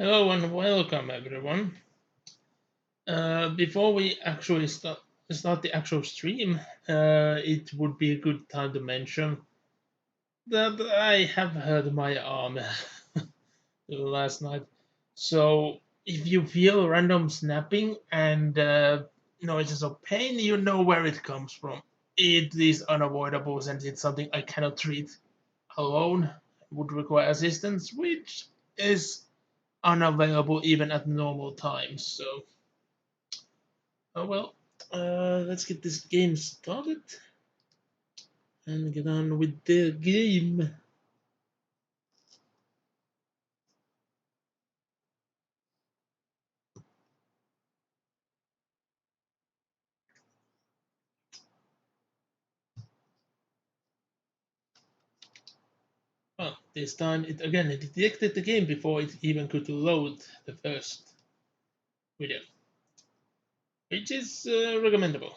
Hello and welcome everyone. Before we actually start the actual stream, it would be a good time to mention that I have hurt my arm last night. So if you feel random snapping and noises of pain, you know where it comes from. It is unavoidable since it's something I cannot treat alone. It would require assistance, which is unavailable even at normal times. So, oh well, let's get this game started and get on with the game. Well, this time it detected the game before it even could load the first video, which is recommendable.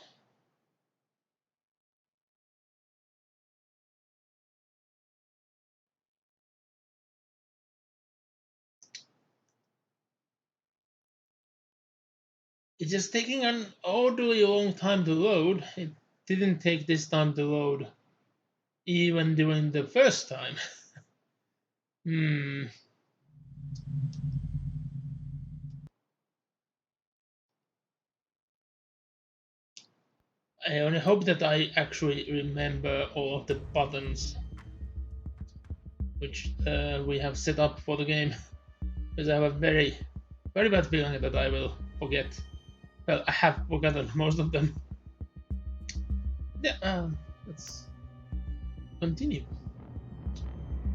It's just taking an oddly long time to load. It didn't take this time to load, even during the first time. Hmm. I only hope that I actually remember all of the buttons which we have set up for the game, because I have a very bad feeling that I will forget. Well, I have forgotten most of them. Yeah, let's continue.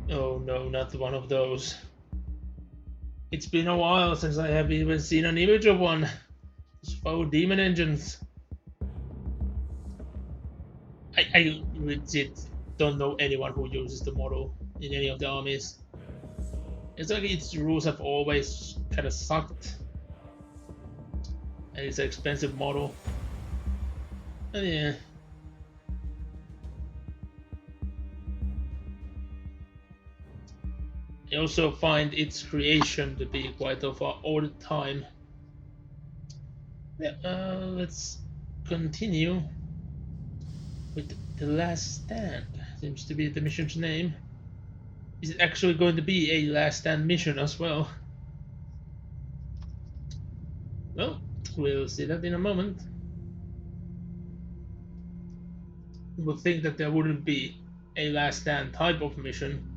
Oh no, not one of those. It's been a while since I have even seen an image of one. Those faux demon engines. I legit don't know anyone who uses the model in any of the armies. It's like its rules have always kind of sucked. And it's an expensive model. And yeah. I also find its creation to be quite of an odd time. Yeah, let's continue with The Last Stand. Seems to be the mission's name. Is it actually going to be a Last Stand mission as well? Well, we'll see that in a moment. You would think that there wouldn't be a Last Stand type of mission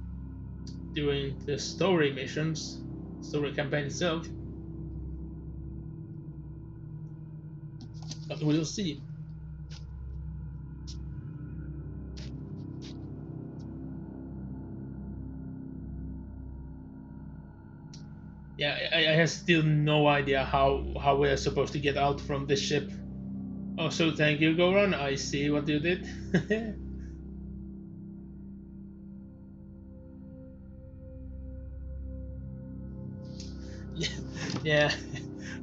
during the story missions, story campaign itself. But we'll see. Yeah, I have still no idea how we are supposed to get out from this ship. Also, thank you, Goran. I see what you did. Yeah.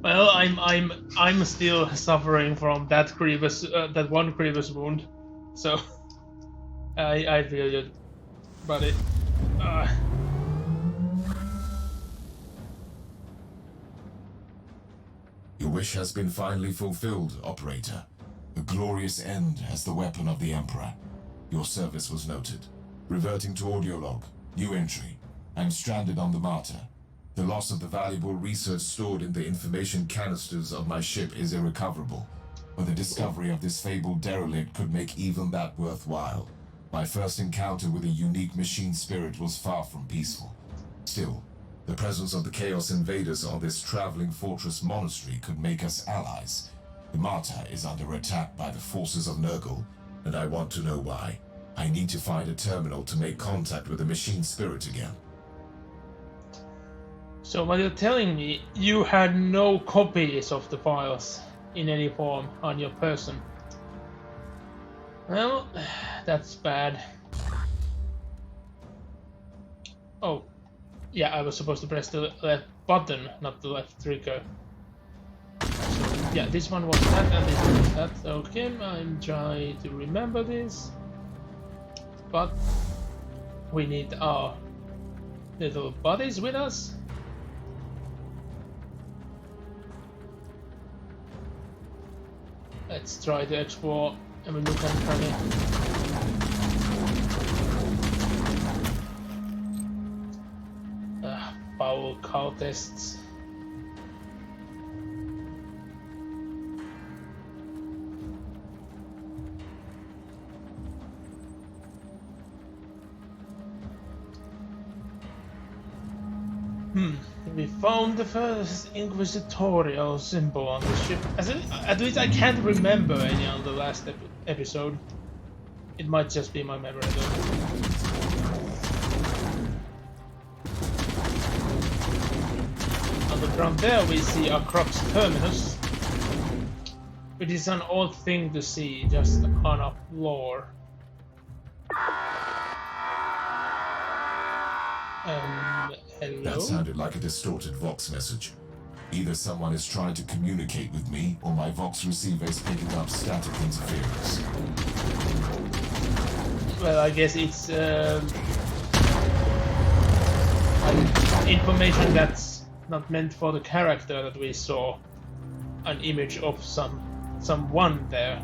Well, I'm still suffering from that that one grievous wound, so I feel you, buddy. Your wish has been finally fulfilled, Operator. A glorious end as the weapon of the Emperor. Your service was noted. Reverting to audio log. New entry. I'm stranded on the Martyr. The loss of the valuable research stored in the information canisters of my ship is irrecoverable. But the discovery of this fabled derelict could make even that worthwhile. My first encounter with a unique machine spirit was far from peaceful. Still, the presence of the Chaos Invaders on this traveling fortress monastery could make us allies. The Martyr is under attack by the forces of Nurgle, and I want to know why. I need to find a terminal to make contact with the machine spirit again. So what you're telling me, you had no copies of the files in any form on your person. Well, that's bad. Oh. Yeah, I was supposed to press the left button, not the left trigger. Yeah, this one was that and this one was that. Okay, I'm trying to remember this. But we need our little buddies with us. Let's try to explore every nook and cranny. Foul cow tests. We found the first Inquisitorial symbol on the ship. At least I can't remember any on the last episode. It might just be my memory though. On the ground there we see a Crux Terminus, which is an odd thing to see just on a floor. Hello? That sounded like a distorted Vox message. Either someone is trying to communicate with me, or my Vox receiver is picking up static interference. Well, I guess it's information that's not meant for the character that we saw. An image of someone there.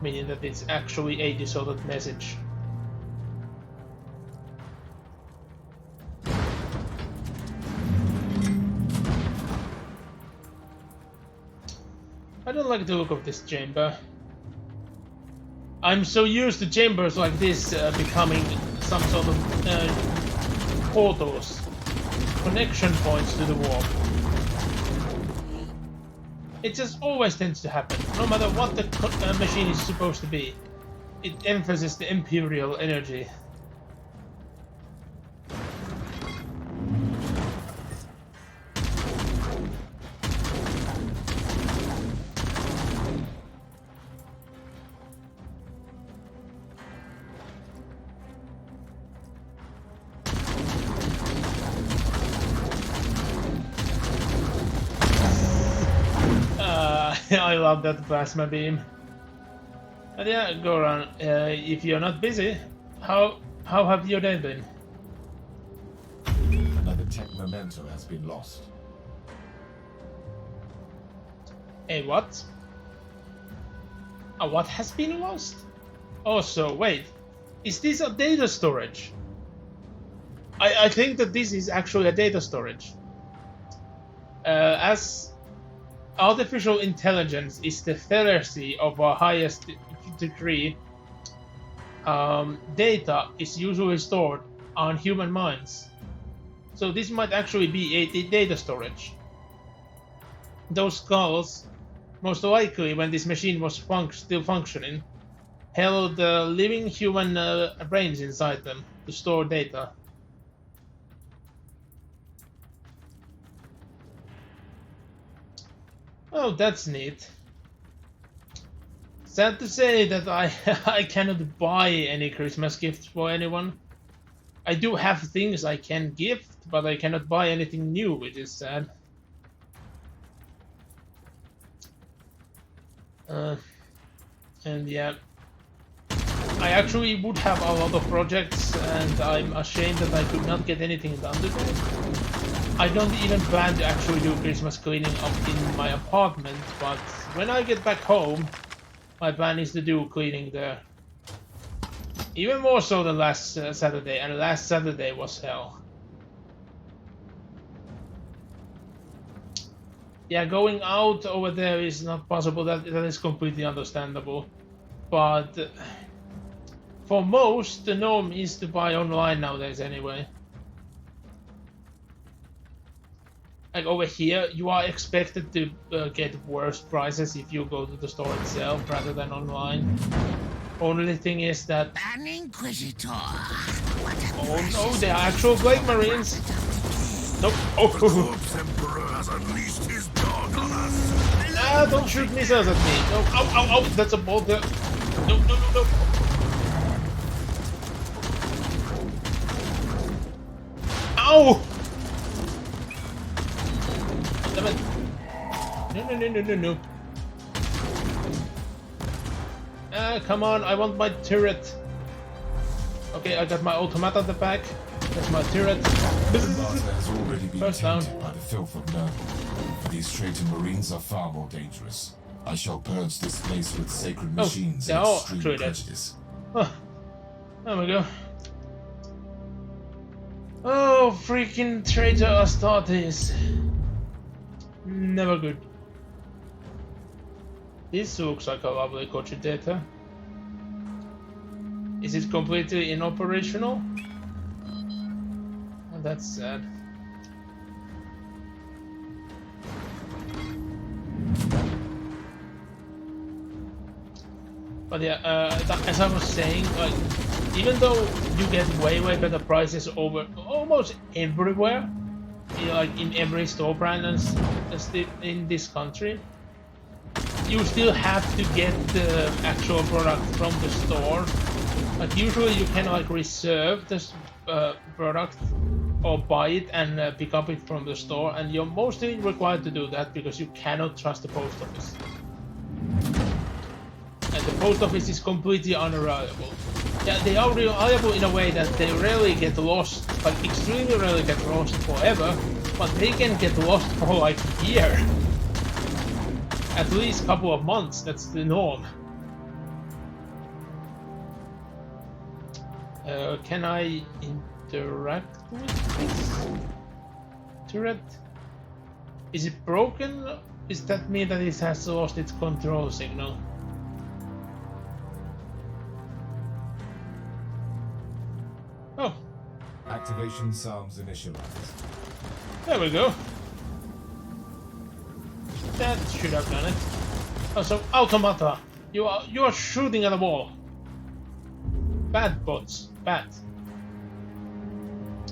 Meaning that it's actually a distorted message. I don't like the look of this chamber. I'm so used to chambers like this becoming some sort of portals, connection points to the warp. It just always tends to happen, no matter what the machine is supposed to be. It emphasizes the Imperial energy. I love that plasma beam. But yeah, Goran, if you're not busy, how have your day been? Another tech memento has been lost. A what? A what has been lost? Oh, so wait, is this a data storage? I think that this is actually a data storage. As artificial intelligence is the fallacy of our highest degree, data is usually stored on human minds. So this might actually be a data storage. Those skulls, most likely when this machine was still functioning, held living human brains inside them to store data. Oh, that's neat. Sad to say that I cannot buy any Christmas gifts for anyone. I do have things I can gift, but I cannot buy anything new, which is sad. And yeah, I actually would have a lot of projects, and I'm ashamed that I could not get anything done today. I don't even plan to actually do Christmas cleaning up in my apartment, but when I get back home, my plan is to do cleaning there. Even more so than last Saturday, and last Saturday was hell. Yeah, going out over there is not possible, that is completely understandable. But for most, the norm is to buy online nowadays anyway. Like over here, you are expected to get worse prices if you go to the store itself rather than online. Only thing is that... An Inquisitor! Oh no, they are actual Blade Marines! Nope. Oh! The Corpse Emperor has unleashed his dog on us! Ah, don't shoot missiles at me! No, ow, ow, ow! That's a bolter! No, no, no, no! Ow! Damn it! No, no, no, no, no, no! Ah, come on! I want my turret! Okay, I got my automata at the back. That's my turret. The Martyr has already been First tainted down. by the filth of Nurgle. These traitor marines are far more dangerous. I shall purge this place with sacred Oh, machines they and are extreme true, prejudice. Oh, there we go. Oh, freaking traitor Astartes. Never good. This looks like a lovely cogitator. Is it completely inoperational? Oh, that's sad. But yeah, as I was saying, like, even though you get way better prices over almost everywhere, like in every store brand in this country, you still have to get the actual product from the store. Like usually you can like reserve this product or buy it and pick up it from the store, and you're mostly required to do that because you cannot trust the post office. And the post office is completely unreliable. Yeah, they are reliable in a way that they rarely get lost, like extremely rarely get lost forever, but they can get lost for like a year. At least a couple of months, that's the norm. Can I interact with this turret? Is it broken? Does that mean that it has lost its control signal? Oh. Activation sounds initialized. There we go. That should have done it. Oh, so automata. You are shooting at the wall. Bad bots. Bad.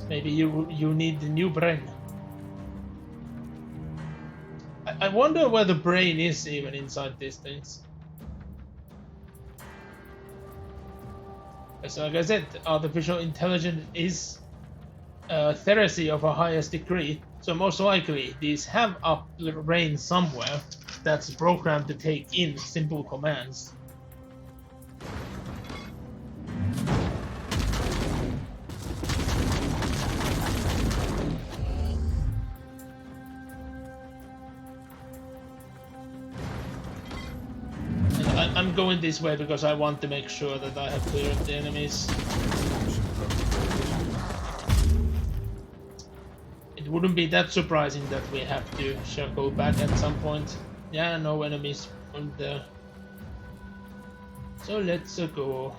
Maybe you need the new brain. I wonder where the brain is even inside these things. So like I said, artificial intelligence is theresy of a highest degree, so most likely these have a brain somewhere that's programmed to take in simple commands. I'm going this way because I want to make sure that I have cleared the enemies. It wouldn't be that surprising that we have to circle back at some point. Yeah, no enemies on there. So let's go.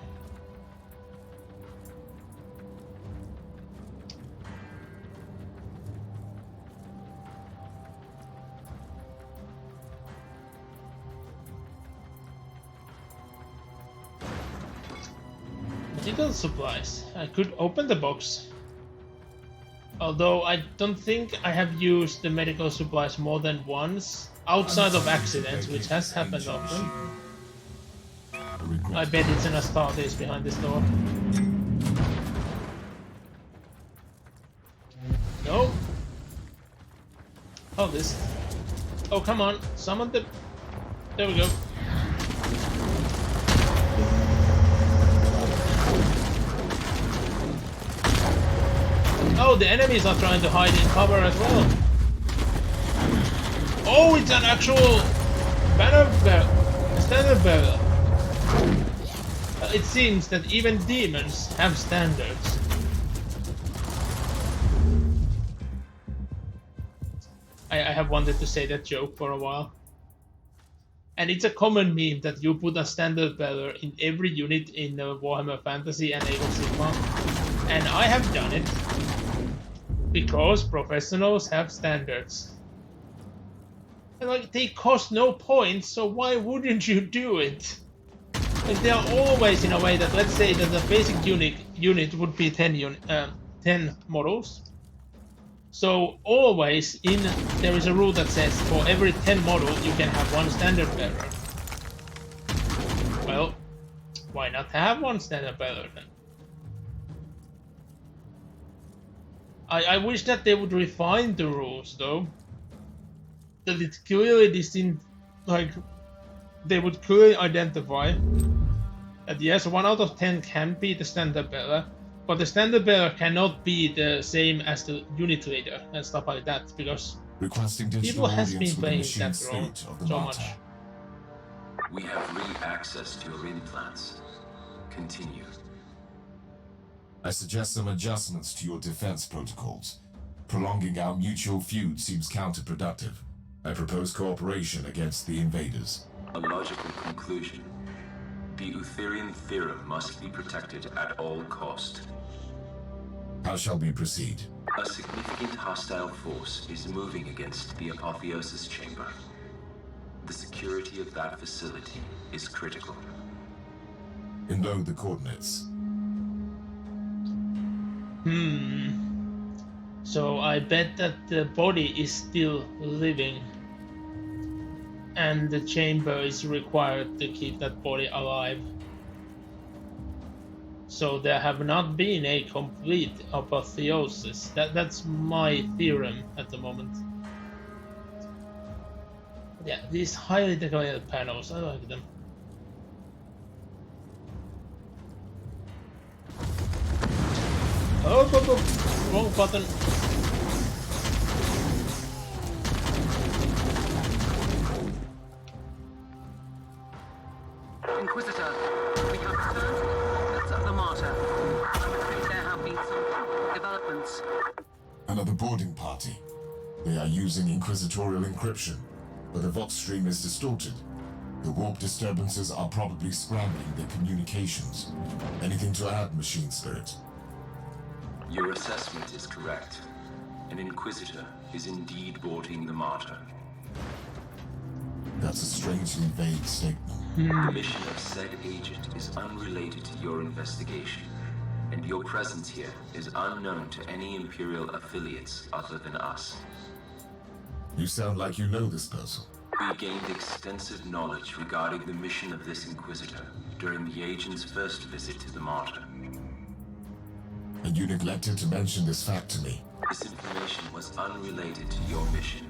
Medical supplies. I could open the box. Although I don't think I have used the medical supplies more than once, outside of accidents, which has happened often. I bet it's an Astartes behind this door. No. Oh, this. Oh, come on. Summon the. There we go. Oh, the enemies are trying to hide in cover as well. Oh, it's an actual banner bearer, standard bearer. It seems that even demons have standards. I have wanted to say that joke for a while. And it's a common meme that you put a standard bearer in every unit in Warhammer Fantasy and Age of Sigmar. And I have done it. Because professionals have standards. And like, they cost no points, so why wouldn't you do it? Like, they are always in a way that, let's say that the basic unit would be 10 models. So always there is a rule that says for every 10 models you can have one standard bearer. Well, why not have one standard bearer then? I wish that they would refine the rules though. That it's clearly distinct, like they would clearly identify that yes, 1 out of 10 can be the standard bearer, but the standard bearer cannot be the same as the unit leader and stuff like that, because people has been playing that role so much. We have re-accessed your implants. Continue. I suggest some adjustments to your defense protocols. Prolonging our mutual feud seems counterproductive. I propose cooperation against the invaders. A logical conclusion. The Utherian theorem must be protected at all cost. How shall we proceed? A significant hostile force is moving against the Apotheosis Chamber. The security of that facility is critical. Know the coordinates. So I bet that the body is still living, and the chamber is required to keep that body alive. So there have not been a complete apotheosis. That's my theorem at the moment. Yeah, these highly decorated panels, I like them. Oh, wrong button. Inquisitor, we have returned to the coordinates of the Martyr. I'm afraid there have been some developments. Another boarding party. They are using inquisitorial encryption, but the Vox stream is distorted. The warp disturbances are probably scrambling their communications. Anything to add, Machine Spirit? Your assessment is correct. An Inquisitor is indeed boarding the Martyr. That's a strangely vague statement. The mission of said agent is unrelated to your investigation, and your presence here is unknown to any Imperial affiliates other than us. You sound like you know this person. We gained extensive knowledge regarding the mission of this Inquisitor during the agent's first visit to the Martyr. And you neglected to mention this fact to me. This information was unrelated to your mission.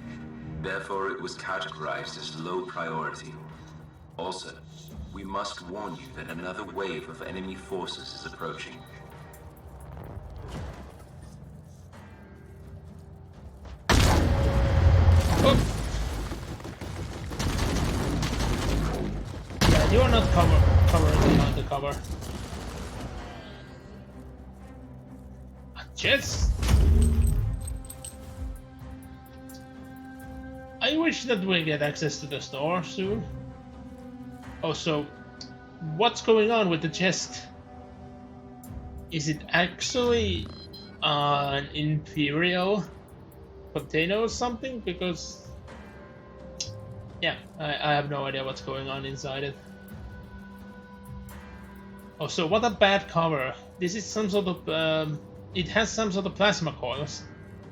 Therefore, it was categorized as low priority. Also, we must warn you that another wave of enemy forces is approaching. Oh. Yeah, you are not covering behind the cover. Chest. I wish that we get access to the store soon. Also, what's going on with the chest? Is it actually an Imperial container or something? Because, yeah, I have no idea what's going on inside it. Also, what a bad cover. This is some sort of, it has some sort of plasma coils.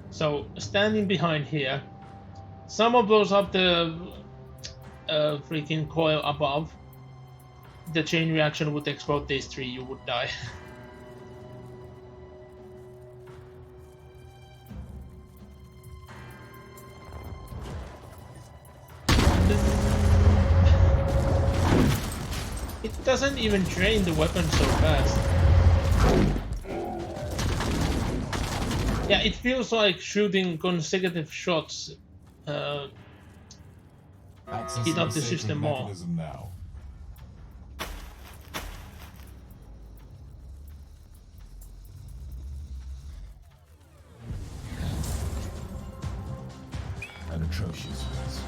So, standing behind here, someone blows up the freaking coil above, the chain reaction would explode these three, you would die. It doesn't even drain the weapon so fast. Yeah, it feels like shooting consecutive shots heat up the system more. Now. An atrocious mess.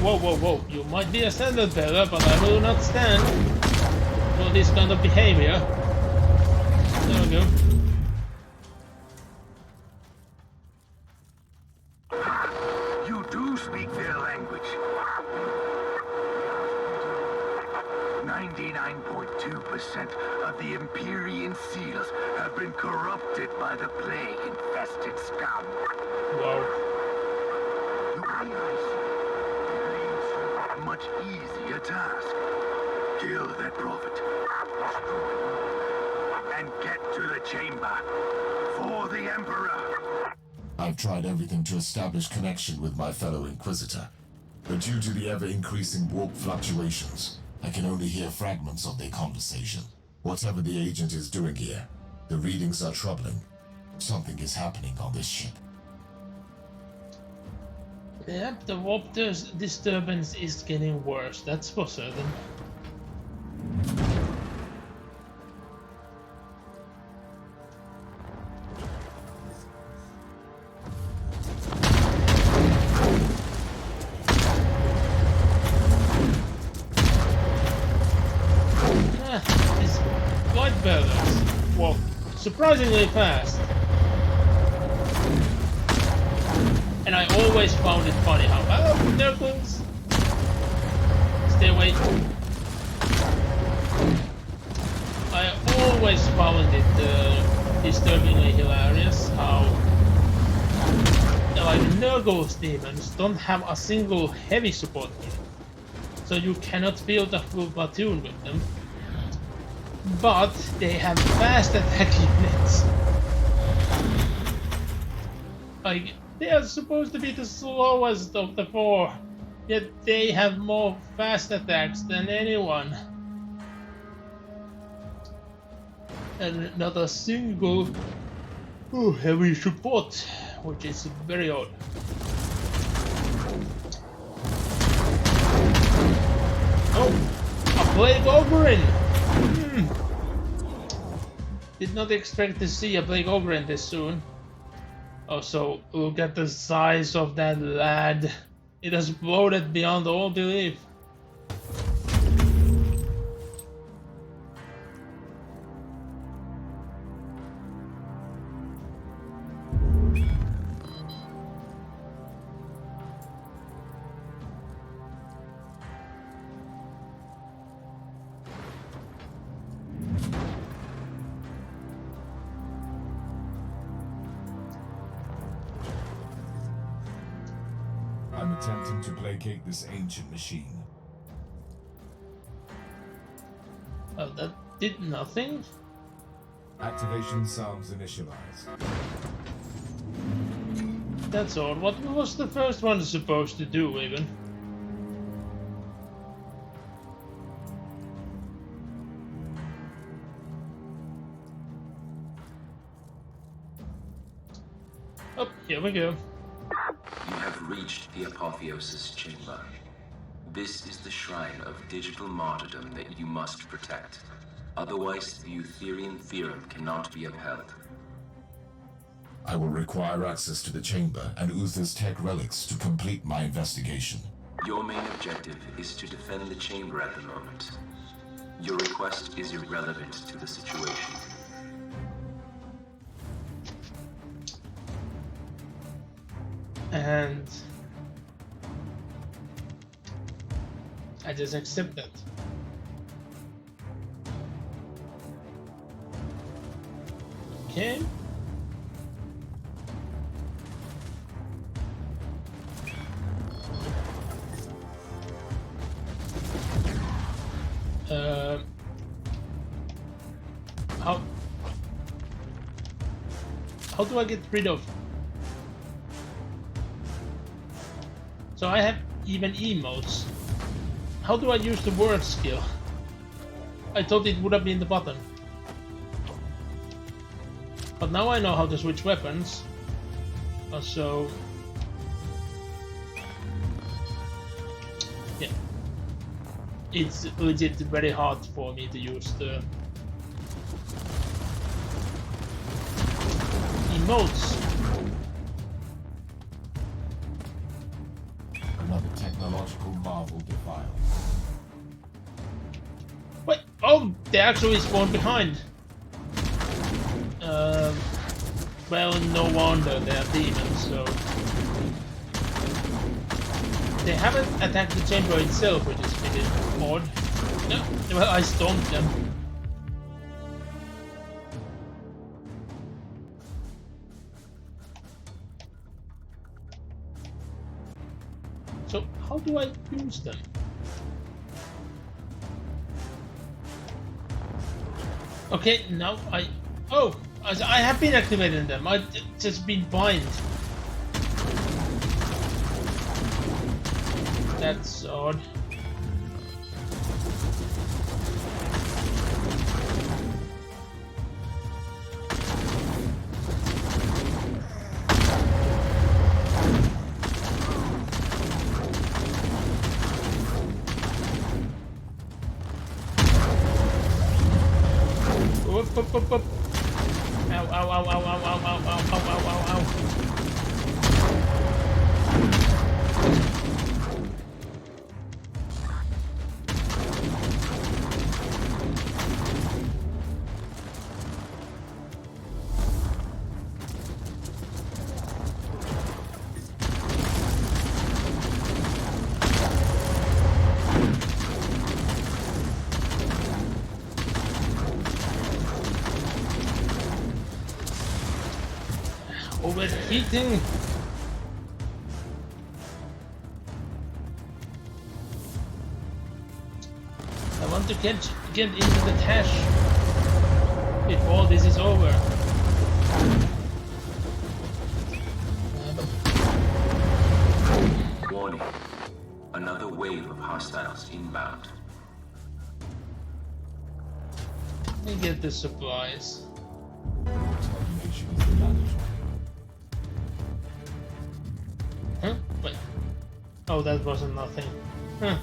Whoa. You might be a standard bearer, but I will not stand for this kind of behavior. There we go. You do speak their language. 99.2% of the Empyrean seals have been corrupted by the plague-infested scum. Wow. You realize it leaves you a much easier task. Kill that prophet. Destroy him. And get to the chamber. For the Emperor. I've tried everything to establish connection with my fellow Inquisitor, but due to the ever-increasing warp fluctuations, I can only hear fragments of their conversation. Whatever the agent is doing here, The readings are troubling. Something is happening on this ship. Yep, the warp disturbance is getting worse, that's for certain. These light bearers walk surprisingly fast. And I always found it funny how, oh, Nurgles! Stay away. I always found it disturbingly hilarious how, like, Nurgle's demons don't have a single heavy support unit, so you cannot field a full platoon with them. But they have fast attack units. Like, they are supposed to be the slowest of the four, yet they have more fast attacks than anyone. And not a single heavy support, which is very odd. Oh, a Plague Ogren! Did not expect to see a Plague Ogren this soon. Also, look at the size of that lad. It has bloated beyond all belief. I'm attempting to placate this ancient machine. Oh, that did nothing? Activation sounds initialized. That's odd. What was the first one supposed to do, even? Oh, here we go. You have reached the Apotheosis Chamber. This is the shrine of digital martyrdom that you must protect. Otherwise, the Eutherian theorem cannot be upheld. I will require access to the chamber and Uther's tech relics to complete my investigation. Your main objective is to defend the chamber at the moment. Your request is irrelevant to the situation. And I just accept that. Okay. How do I get rid of? So I have even emotes. How do I use the word skill? I thought it would have been the button. But now I know how to switch weapons. So yeah, it's legit very hard for me to use the emotes. Another technological marvel defiled. Wait, oh, they actually spawned behind. Well, no wonder they are demons, so... They haven't attacked the chamber itself, which is pretty odd. No, well, I stomped them. So, how do I use them? Okay, now Oh! I have been activating them, I've just been blind. That's odd. up, up, up. Ow, ow, ow, ow, ow, ow, ow, ow, ow, ow, ow, ow. Overheating. I want to get into the cache before this is over. Warning. Another wave of hostiles inbound. Let me get the supplies. Termination is the mandatory. Huh? Wait. Oh, that wasn't nothing. Huh.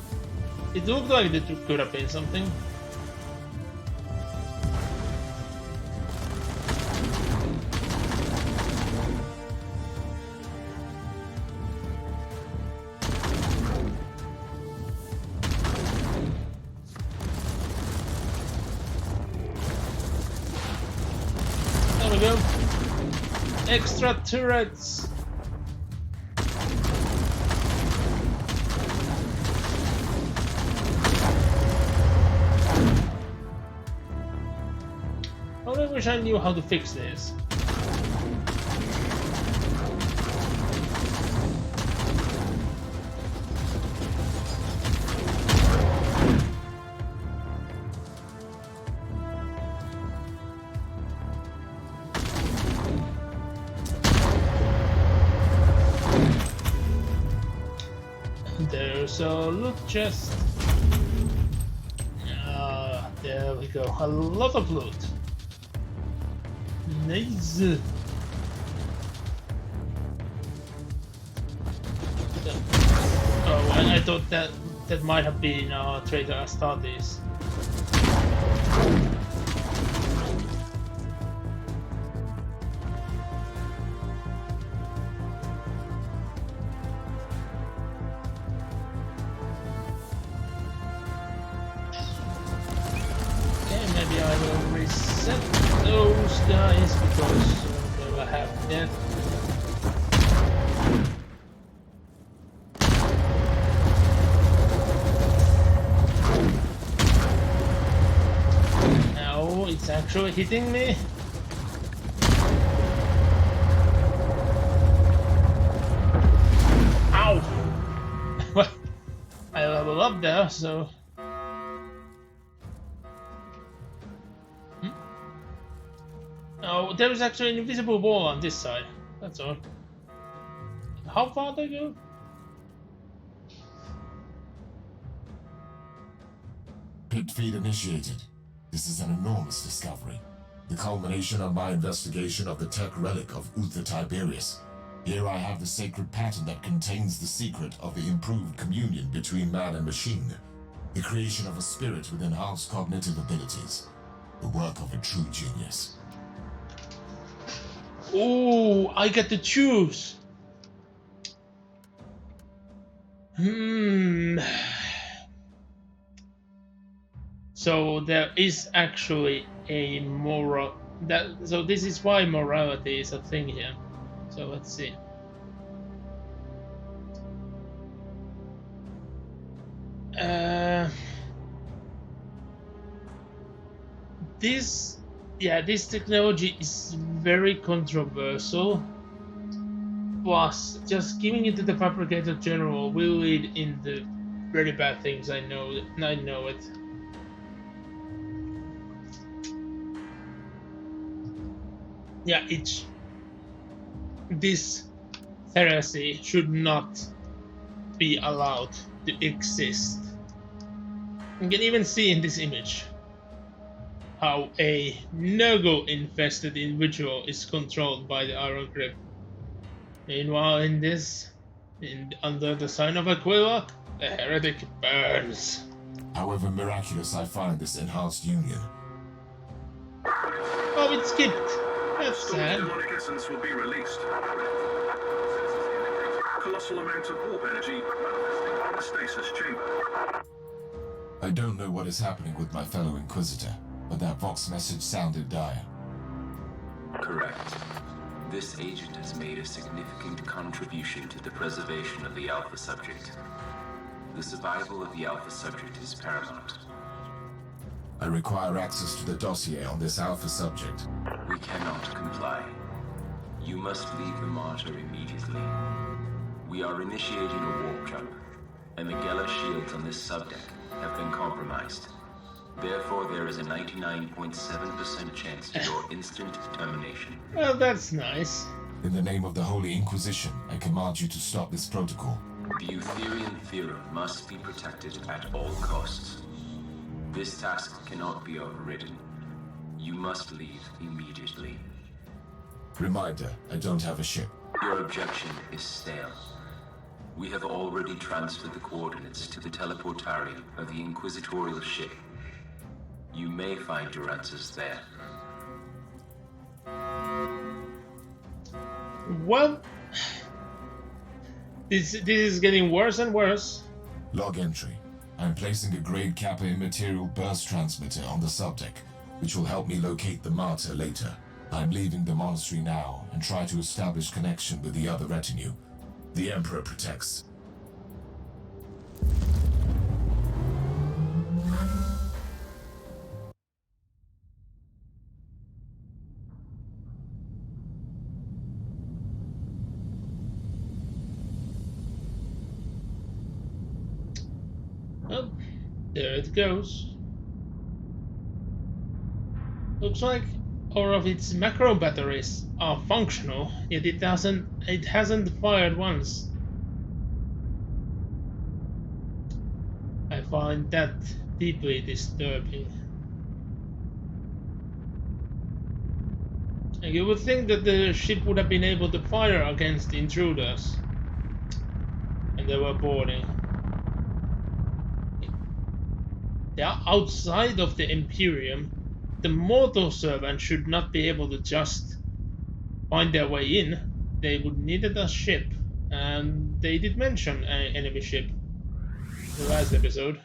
It looked like it could have been something. There we go. Extra turrets. I wish I knew how to fix this. There's a loot chest. There we go. A lot of loot. Nice. Oh, I thought that might have been Traitor Astartes. Okay, maybe I will reset those guys because they were half dead. Now it's actually hitting me. Ow! Well, I leveled up there, so. Oh, there is actually an invisible wall on this side. That's all. How far they go? Pit feed initiated. This is an enormous discovery. The culmination of my investigation of the tech relic of Uther Tiberius. Here I have the sacred pattern that contains the secret of the improved communion between man and machine. The creation of a spirit with enhanced cognitive abilities. The work of a true genius. Oh, I get to choose. So there is actually a moral so this is why morality is a thing here. So let's see. This technology is very controversial. Plus, just giving it to the Fabricator General will lead into very bad things. I know it. Yeah, this heresy should not be allowed to exist. You can even see in this image how a Nurgle infested individual is controlled by the Iron Grip. Meanwhile, under the sign of Aquila, the heretic burns. However miraculous I find this enhanced union, Oh, it skipped. That's Stored sad. demonic essence will be released. Colossal amount of warp energy manifesting in the stasis chamber. I don't know what is happening with my fellow Inquisitor, but that Vox message sounded dire. Correct. This agent has made a significant contribution to the preservation of the Alpha subject. The survival of the Alpha subject is paramount. I require access to the dossier on this Alpha subject. We cannot comply. You must leave the Martyr immediately. We are initiating a warp jump, and the Gela shields on this subdeck have been compromised. Therefore, there is a 99.7% chance of your instant termination. Well, that's nice. In the name of the Holy Inquisition, I command you to stop this protocol. The Eutherian Theorem must be protected at all costs. This task cannot be overridden. You must leave immediately. Reminder, I don't have a ship. Your objection is stale. We have already transferred the coordinates to the teleportarium of the Inquisitorial ship. You may find your answers there. Well, this is getting worse and worse. Log entry. I'm placing a grade Kappa immaterial burst transmitter on the subdeck, which will help me locate the Martyr later. I'm leaving the monastery now and try to establish connection with the other retinue. The Emperor protects. Oh, there it goes. Looks like all of its macro batteries are functional, yet it hasn't fired once. I find that deeply disturbing. And you would think that the ship would have been able to fire against the intruders when they were boarding. They are outside of the Imperium. The mortal servant should not be able to just find their way in. They would need a ship, and they did mention an enemy ship in the last episode.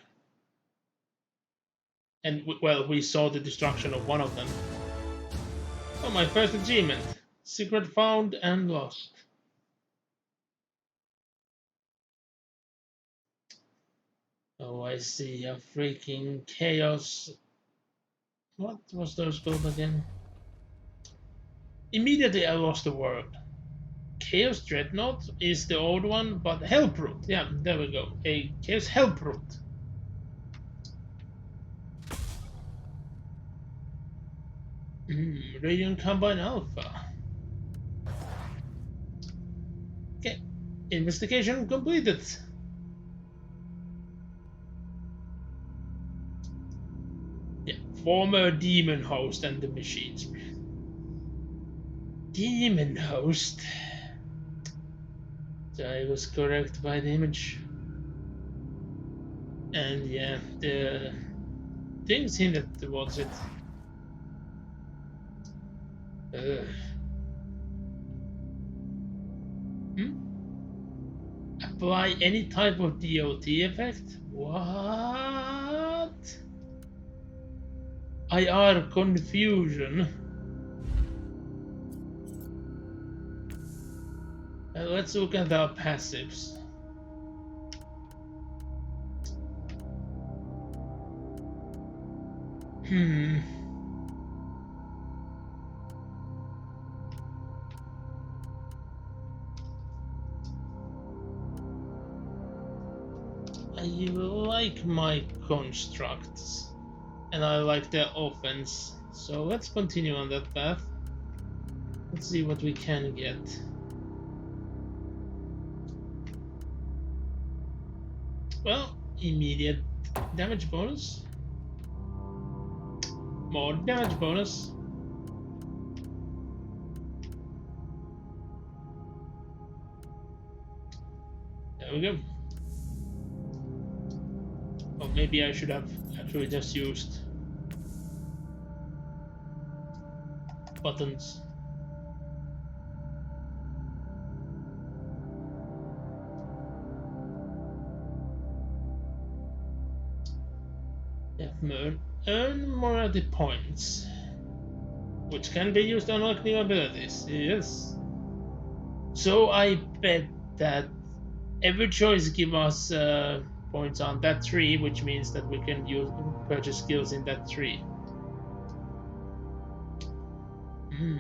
And well, we saw the destruction of one of them. Oh, my first achievement. Secret found and lost. Oh, I see. A freaking chaos. What was those called again? Immediately I lost the word. Chaos Dreadnought is the old one, but Hellbrute. Yeah, there we go. A Chaos Hellbrute. Radiant Combine Alpha. Okay. Investigation completed. Yeah, former demon host and the machines. Demon host. So I was correct by the image. And yeah, the things hinted towards it. Apply any type of DOT effect? What? IR confusion. Let's look at our passives. I like my constructs, and I like their offense, so let's continue on that path. Let's see what we can get. Well, immediate damage bonus. More damage bonus. There we go. Oh, maybe I should have actually just used buttons. Yeah, earn morality points, which can be used to unlock new abilities. Yes. So I bet that every choice gives us points on that tree, which means that we can purchase skills in that tree. Hmm.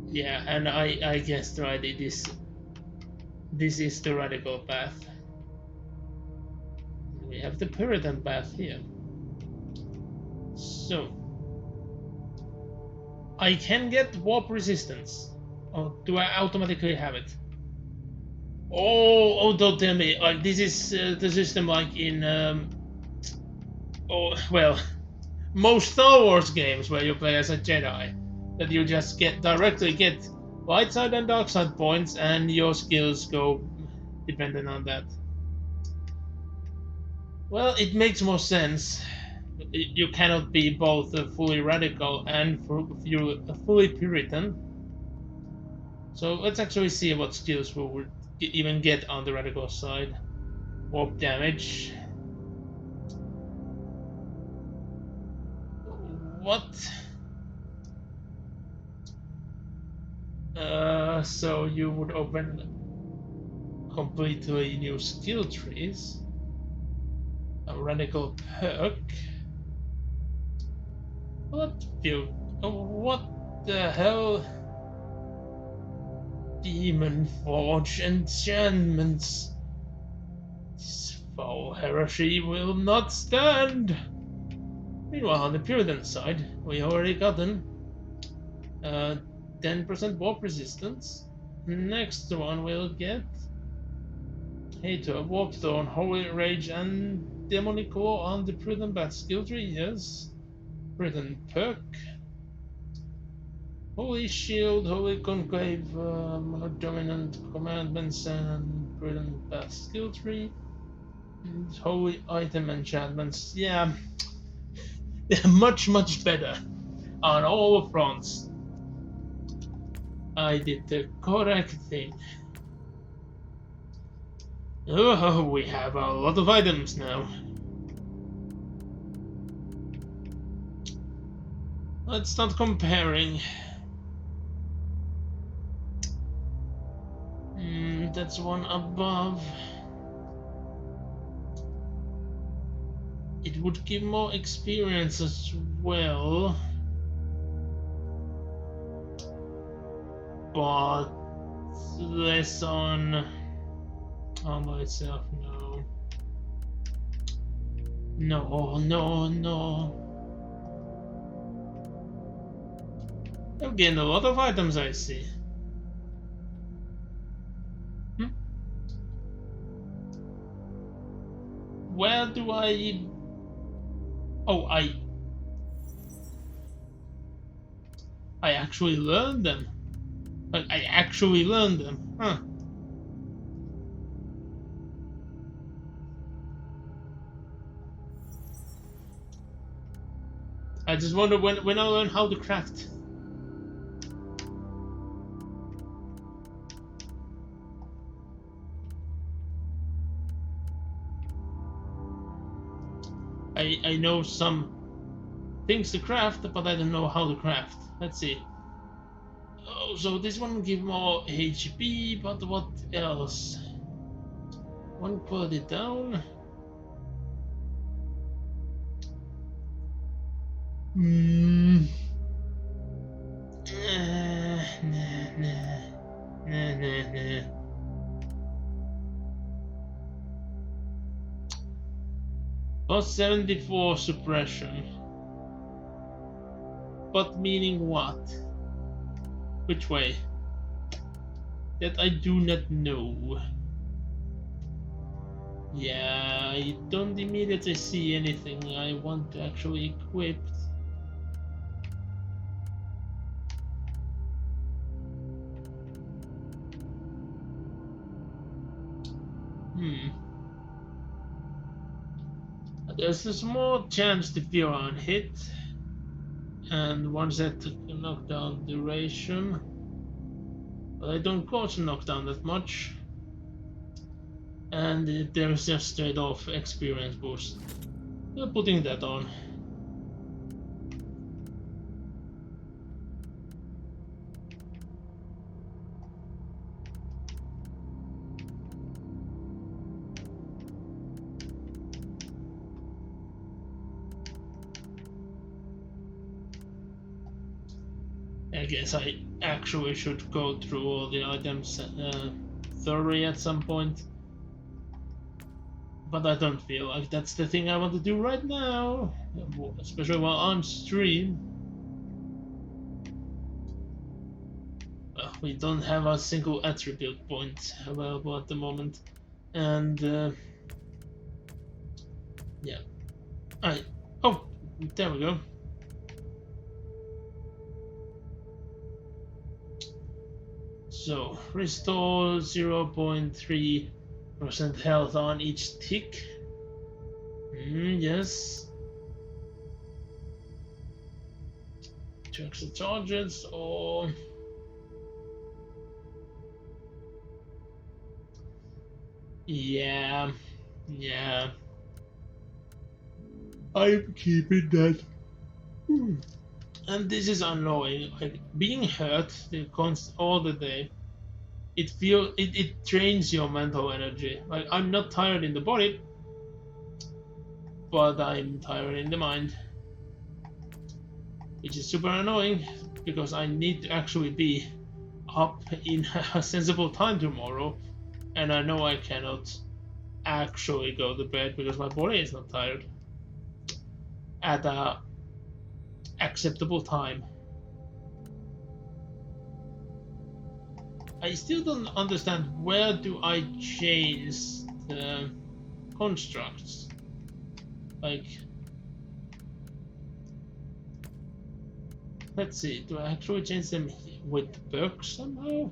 Yeah, and I guessed right. This is the radical path. We have the Puritan path here. So I can get warp resistance. Or do I automatically have it? Oh, don't tell me. Like this is the system like in oh well, most Star Wars games where you play as a Jedi, that you just directly get light side and dark side points, and your skills go dependent on that. Well, it makes more sense. You cannot be both fully radical and fully Puritan. So let's actually see what skills we would even get on the radical side. Warp damage. What? So you would open completely new skill trees. A radical perk. What the hell? Demon Forge enchantments. This foul heresy will not stand. Meanwhile, on the Puritan side, we already gotten 10% warp resistance. Next one we'll get Hater, Warp Thorn, Holy Rage, and Demonic Claw on the Puritan Bat skill tree. Yes. Puritan perk. Holy Shield, Holy Conclave, Dominant Commandments, and Puritan Bat skill tree. And Holy Item enchantments. Yeah, they're much better on all fronts. I did the correct thing. Oh, we have a lot of items now. Let's start comparing. That's one above. It would give more experience as well. But less on myself, no. No. I've gained a lot of items, I see. Where do I... Oh, I actually learned them. I actually learned them. Huh. I just wonder when I learn how to craft. I know some things to craft, but I don't know how to craft. Let's see. Oh, so this one will give more HP, but what else? One quality down. Nah. Plus 74 suppression. But meaning what? Which way? That I do not know. Yeah, I don't immediately see anything I want to actually equip. There's a small chance to fear on hit, and one set to knockdown duration, but I don't cause knockdown that much. And there's just straight off experience boost. We're putting that on. I guess I actually should go through all the items thoroughly at some point. But I don't feel like that's the thing I want to do right now, especially while on stream. Well, we don't have a single attribute point available at the moment, and yeah, oh, there we go. So restore 0.3% health on each tick. Yes. Check the charges or yeah. I'm keeping that. And this is annoying. Like being hurt all the day. It drains your mental energy. Like I'm not tired in the body, but I'm tired in the mind, which is super annoying because I need to actually be up in a sensible time tomorrow, and I know I cannot actually go to bed because my body is not tired at a acceptable time. I still don't understand where do I change the constructs. Like, let's see, do I actually change them with perks somehow?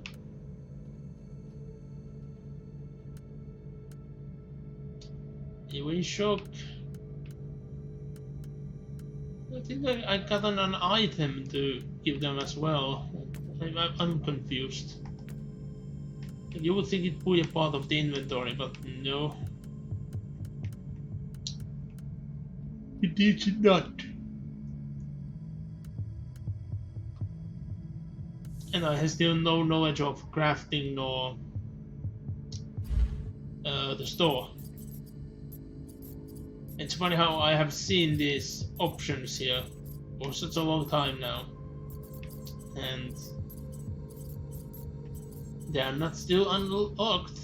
Anyway, shock. I think I got an item to give them as well. I'm confused. You would think it would be a part of the inventory, but no. It is not. And I have still no knowledge of crafting nor the store. It's funny how I have seen these options here for such a long time now, and they are not still unlocked,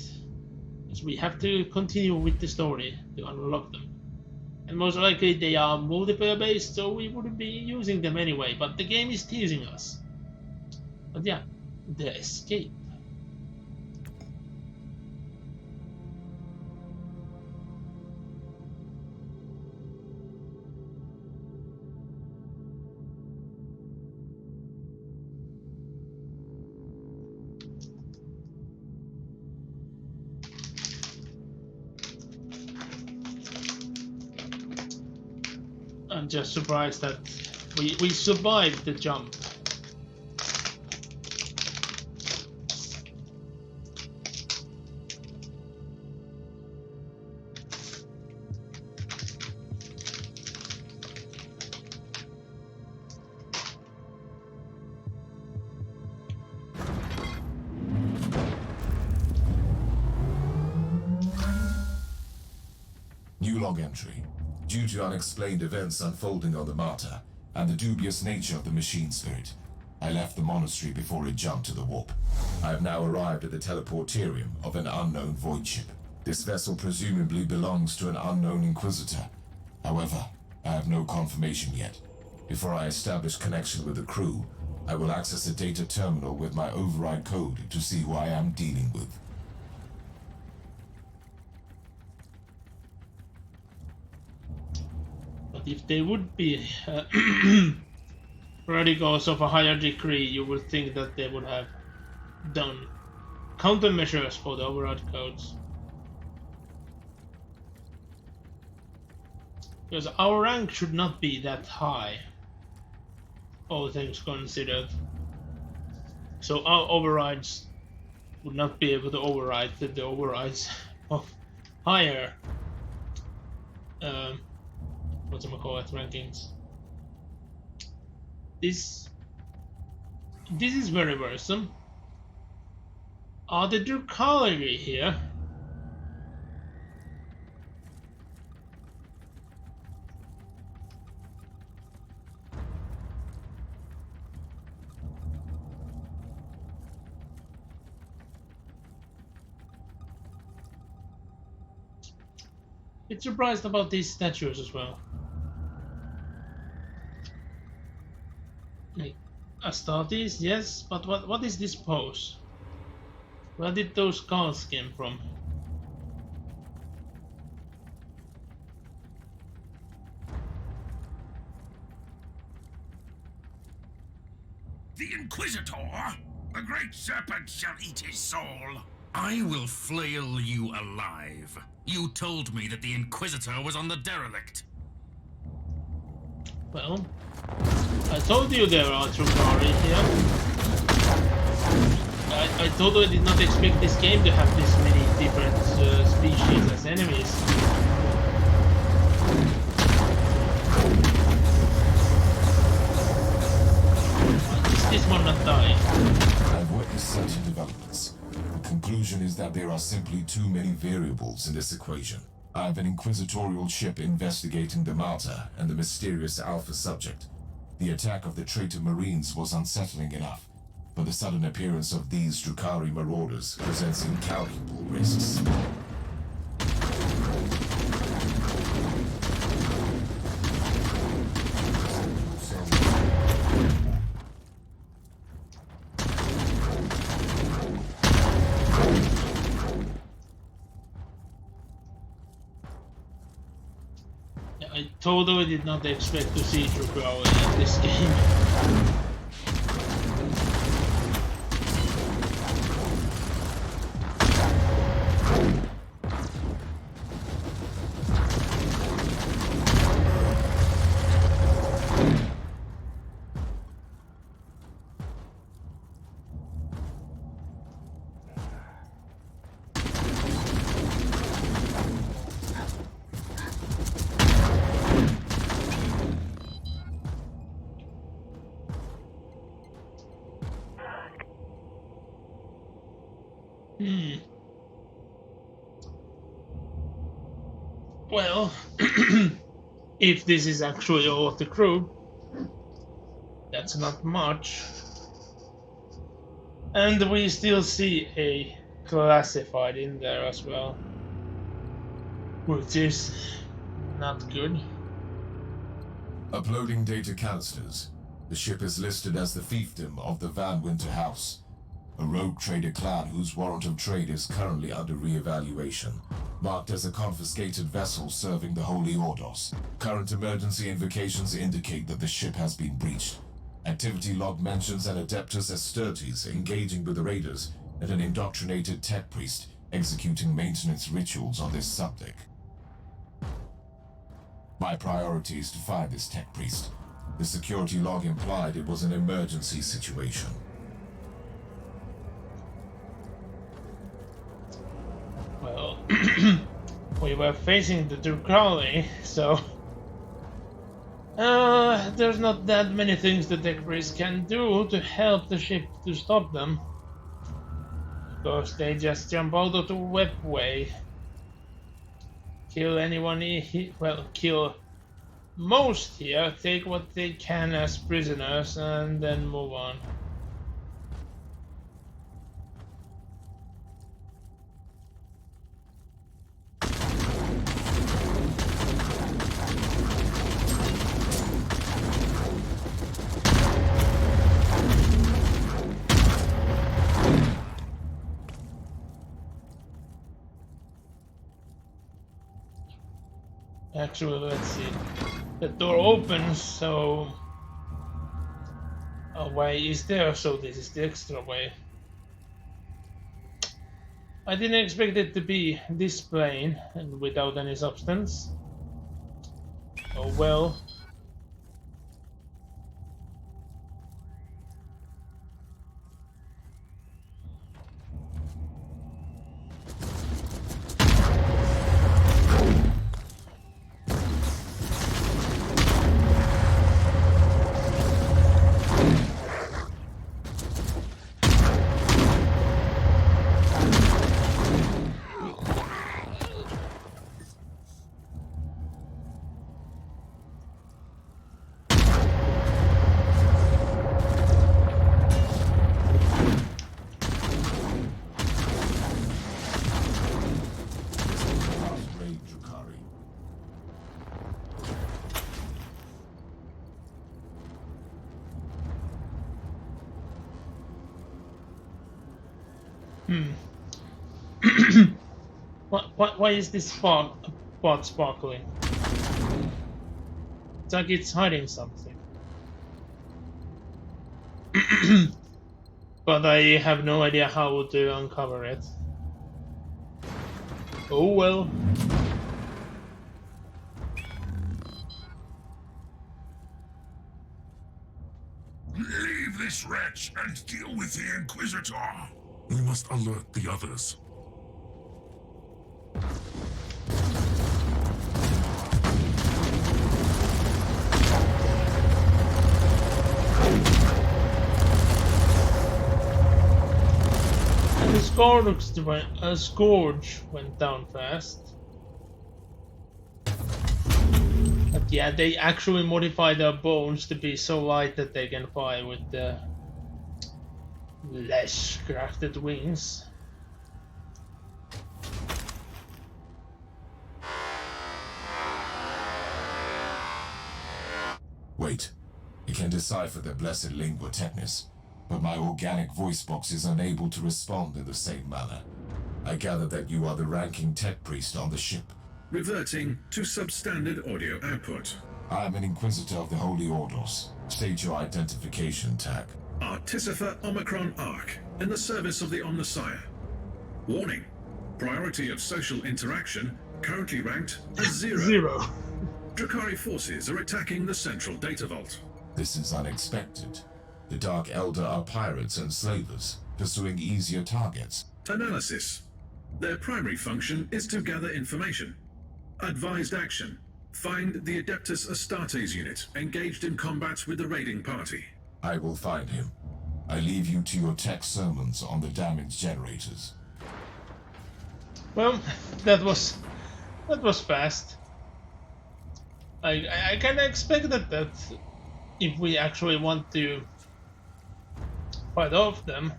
because we have to continue with the story to unlock them. And most likely they are multiplayer based, so we wouldn't be using them anyway, but the game is teasing us. But yeah, the escape. I'm just surprised that we survived the jump. New log entry. Due to unexplained events unfolding on the Martyr, and the dubious nature of the machine spirit, I left the monastery before it jumped to the warp. I have now arrived at the teleporterium of an unknown void ship. This vessel presumably belongs to an unknown Inquisitor. However, I have no confirmation yet. Before I establish connection with the crew, I will access a data terminal with my override code to see who I am dealing with. But if they would be radicals of a higher degree, you would think that they would have done countermeasures for the override codes. Because our rank should not be that high, all things considered. So our overrides would not be able to override the overrides of higher whatchamacallit rankings. This is very worrisome. Are the Drukhari here? Bit surprised about these statues as well. Like, Astartes, yes, but what is this pose? Where did those skulls come from? The Inquisitor? The great serpent shall eat his soul. I will flail you alive. You told me that the Inquisitor was on the derelict. Well, I told you there are Drukhari here. I totally did not expect this game to have this many different species as enemies. Why is this one not dying? I've witnessed certain developments. The conclusion is that there are simply too many variables in this equation. I have an inquisitorial ship investigating the Martyr and the mysterious Alpha subject. The attack of the traitor Marines was unsettling enough, but the sudden appearance of these Drukhari marauders presents incalculable risks. I totally did not expect to see Drukhari in this game. Well, if this is actually all of the crew, that's not much. And we still see a classified in there as well, which is not good. Uploading data canisters. The ship is listed as the fiefdom of the Van Winter House, a rogue trader clan whose warrant of trade is currently under re-evaluation, marked as a confiscated vessel serving the Holy Ordos. Current emergency invocations indicate that the ship has been breached. Activity log mentions an Adeptus Astartes engaging with the raiders and an indoctrinated tech priest executing maintenance rituals on this subdeck. My priority is to find this tech priest. The security log implied it was an emergency situation. Well, we were facing the Drukhari, so there's not that many things the tech priest can do to help the ship to stop them, because they just jump out of the webway, kill anyone, well, kill most here, take what they can as prisoners, and then move on. Actually, let's see. The door opens, so a way is there, so this is the extra way. I didn't expect it to be this plain and without any substance. Oh well. Why is this pot sparkling? It's like it's hiding something. But I have no idea how to uncover it. Oh well. Leave this wretch and deal with the Inquisitor. We must alert the others. The scourge went down fast. But yeah, they actually modify their bones to be so light that they can fly with the less crafted wings. Wait, I can decipher the blessed lingua technis, but my organic voice box is unable to respond in the same manner. I gather that you are the ranking tech priest on the ship. Reverting to substandard audio output. I am an Inquisitor of the Holy Orders. State your identification tag. Artificer Omicron Arc, in the service of the Omnissiah. Warning. Priority of social interaction currently ranked as 0. 0. Drakari forces are attacking the central data vault. This is unexpected. The Dark Elder are pirates and slavers, pursuing easier targets. Analysis. Their primary function is to gather information. Advised action. Find the Adeptus Astartes unit engaged in combat with the raiding party. I will find him. I leave you to your tech sermons on the damage generators. Well, that was fast. I kinda expected that if we actually want to fight off them,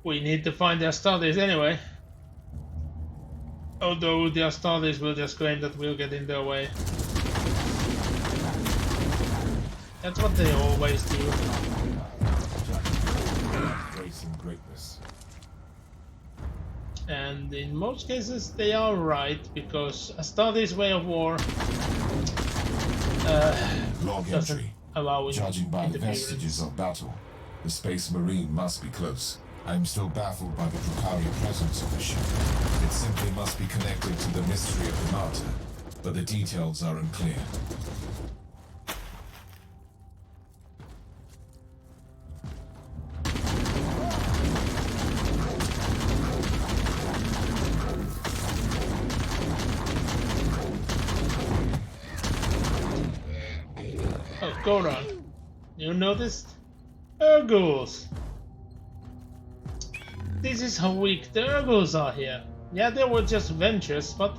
we need to find the Astartes anyway. Although the Astartes will just claim that we'll get in their way. That's what they always do. Embracing greatness. And in most cases they are right, because Astartes' way of war Log doesn't entry. allow Judging by the interference. vestiges of battle, the Space Marine must be close. I am still baffled by the Drakari presence of the ship. It simply must be connected to the mystery of the Martyr, but the details are unclear. Oh, Goran, you noticed? Nurgles! This is how weak the Nurgles are here. Yeah, they were just ventures, but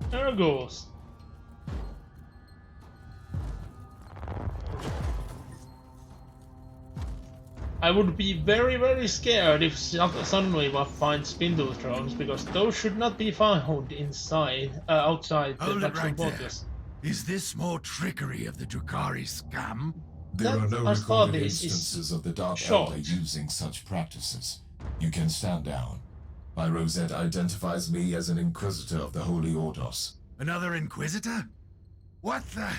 Nurgles. I would be very, very scared if suddenly we find spindle thrones, because those should not be found inside, outside the Hold it maximum right there. fortress. Is this more trickery of the Drakari scam? There are no I thought recorded this is instances of the Dark short. Elder using such practices. You can stand down. My rosette identifies me as an Inquisitor of the Holy Orders. Another Inquisitor? What the?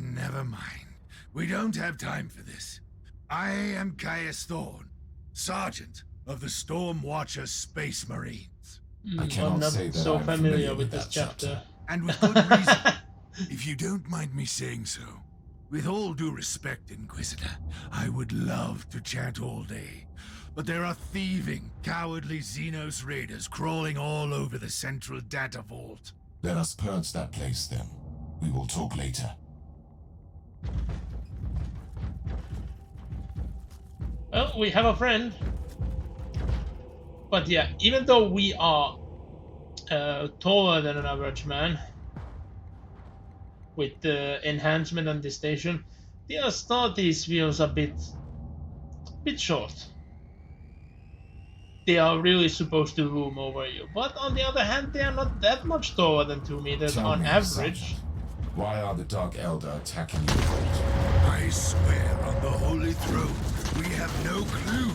Never mind. We don't have time for this. I am Caius Thorn, Sergeant of the Stormwatcher Space Marines. I cannot I'm not say that so I'm familiar with that this chapter. And with good reason. If you don't mind me saying so, with all due respect, Inquisitor, I would love to chat all day. But there are thieving, cowardly Xenos raiders crawling all over the central data vault. Let us purge that place then. We will talk later. Well, we have a friend. But yeah, even though we are taller than an average man, with the enhancement on this station, the Astartes feels a bit short. They are really supposed to loom over you, but on the other hand, they are not that much taller than 2 meters Tell on me, average. Sergeant, why are the Dark Elder attacking you? I swear on the Holy Throne, we have no clue.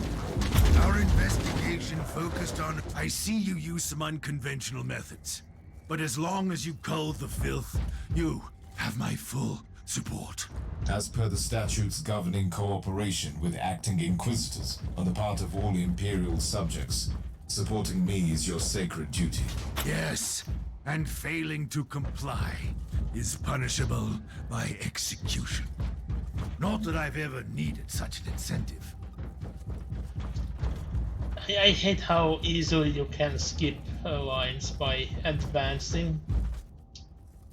Our investigation focused on... I see you use some unconventional methods. But as long as you cull the filth, you have my full support. As per the statutes governing cooperation with acting Inquisitors on the part of all Imperial subjects, supporting me is your sacred duty. Yes, and failing to comply is punishable by execution. Not that I've ever needed such an incentive. I hate how easily you can skip lines by advancing.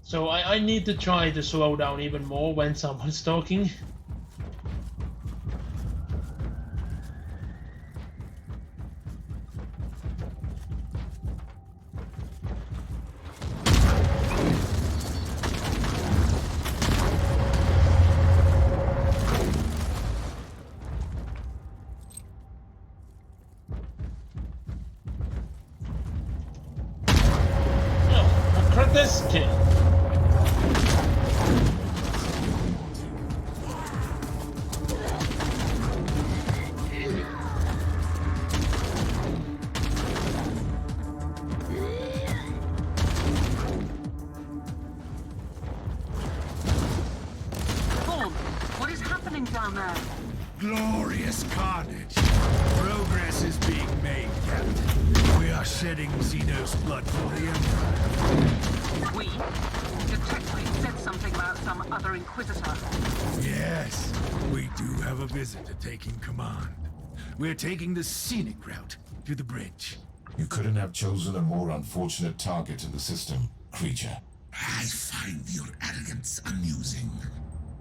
So I need to try to slow down even more when someone's talking. Oh, a Krateski. Thorn, what is happening down there? Glorious carnage. Progress is being made, Captain. We are shedding Xenos blood for the Emperor. We? Detective said something about some other Inquisitor. Yes, we do have a visitor taking command. We're taking the scenic route to the bridge. You couldn't have chosen a more unfortunate target in the system, creature. I find your arrogance amusing.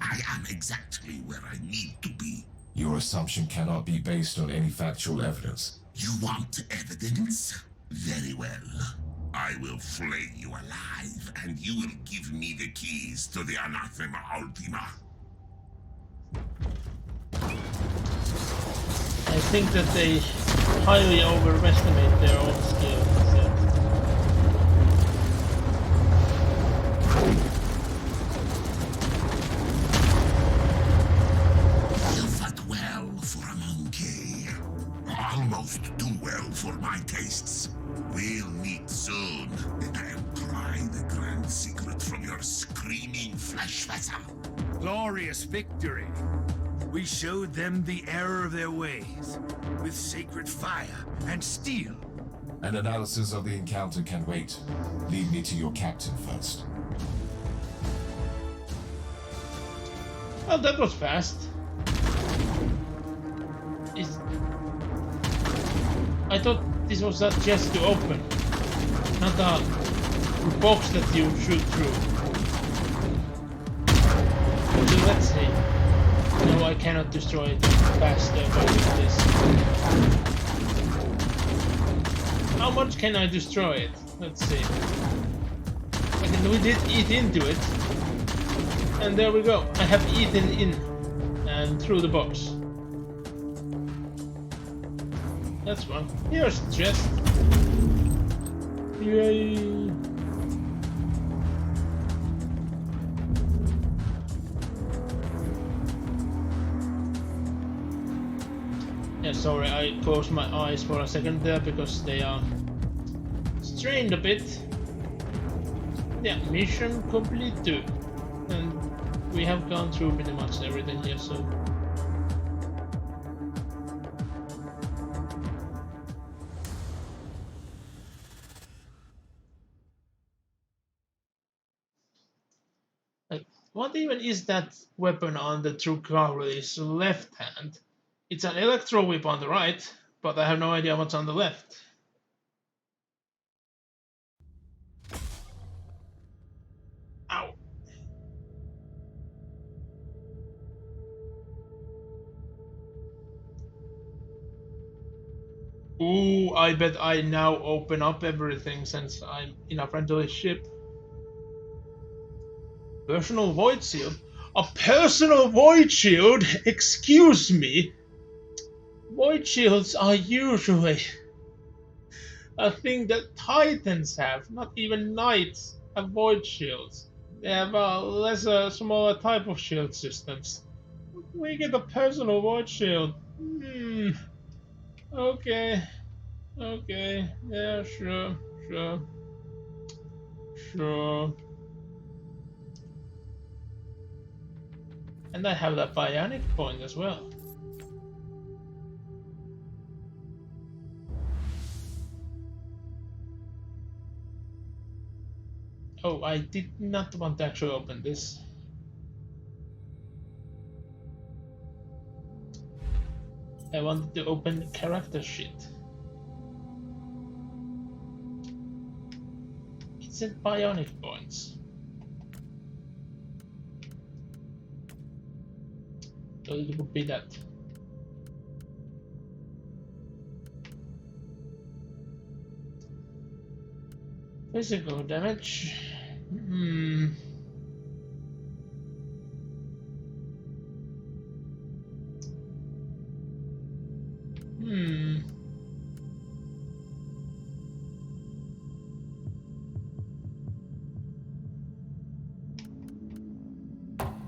I am exactly where I need to be. Your assumption cannot be based on any factual evidence. You want evidence? Very well. I will flay you alive, and you will give me the keys to the Anathema Ultima. I think that they highly overestimate their own skills. You fought well for a monkey. Almost too well for my tastes. We'll meet soon, and I'll pry the grand secret from your screaming flesh vessel. Glorious victory. We showed them the error of their ways, with sacred fire and steel. An analysis of the encounter can wait. Lead me to your captain first. Well, that was fast. I thought this was a chest to open, not a box that you shoot through. So let's see. No, I cannot destroy it faster by doing this. How much can I destroy it? Let's see. Okay, we did eat into it. And there we go. I have eaten in and through the box. That's one. Here's the chest. Yay! Yeah, sorry, I closed my eyes for a second there because they are strained a bit. Yeah, mission complete too. And we have gone through pretty much everything here, so... What even is that weapon on the Trucar's left hand? It's an electro whip on the right, but I have no idea what's on the left. Ow. Ooh, I bet I now open up everything since I'm in a friendly ship. Personal void shield? A personal void shield? Excuse me? Void shields are usually a thing that Titans have, not even Knights have void shields. They have a lesser, smaller type of shield systems. We get a personal void shield. Okay. Okay. Yeah, sure. And I have that bionic point as well. Oh, I did not want to actually open this. I wanted to open character sheet. It said bionic points. So it would be that. Physical damage.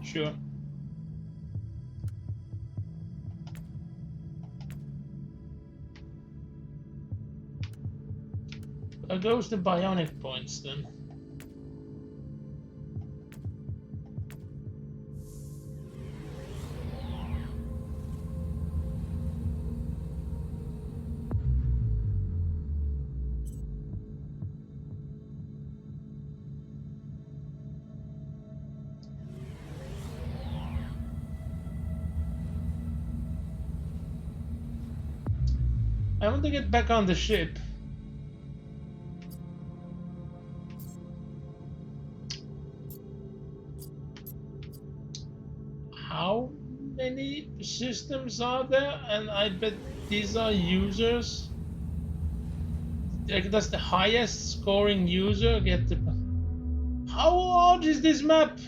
Sure. There goes the bionic points then. I want to get back on the ship. How many systems are there? And I bet these are users. Like, does the highest scoring user get the... How large is this map?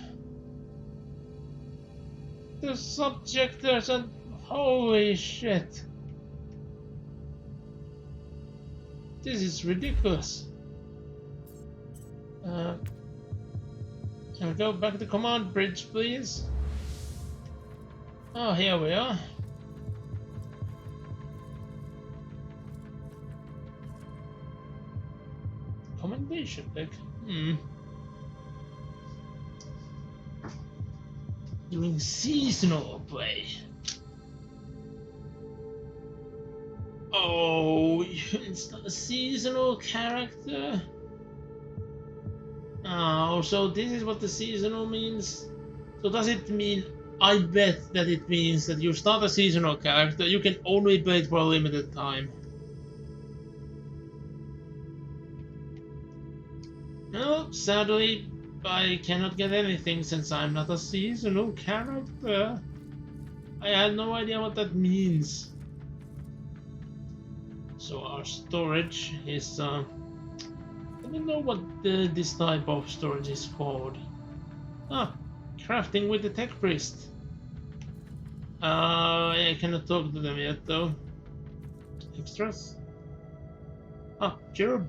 The subjectors and... Holy shit. This is ridiculous. Can we go back to command bridge, please? Oh, here we are. Commendation deck. Doing seasonal play. Oh, it's not a seasonal character. Oh, so this is what the seasonal means. So does it mean? I bet that it means that you start a seasonal character, you can only play it for a limited time. No, sadly, I cannot get anything since I'm not a seasonal character. I had no idea what that means. So our storage is, I don't know what this type of storage is called. Ah, crafting with the tech priest. I cannot talk to them yet though. Extras. Ah, cherub.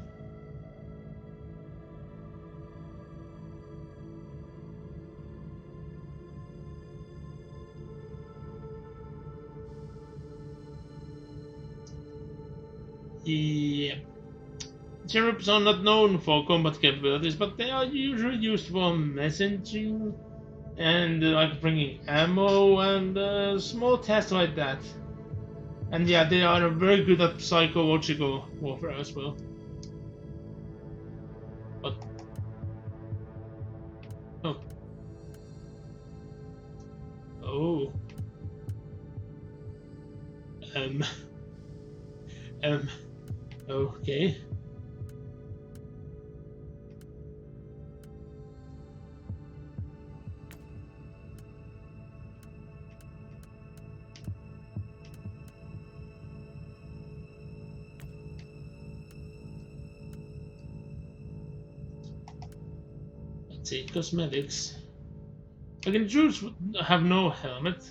Yeah. Cherubs are not known for combat capabilities, but they are usually used for messaging and like bringing ammo and small tasks like that. And yeah, they are very good at psychological warfare as well. But oh, Oh. Okay. Let's see, cosmetics. I can choose have no helmet.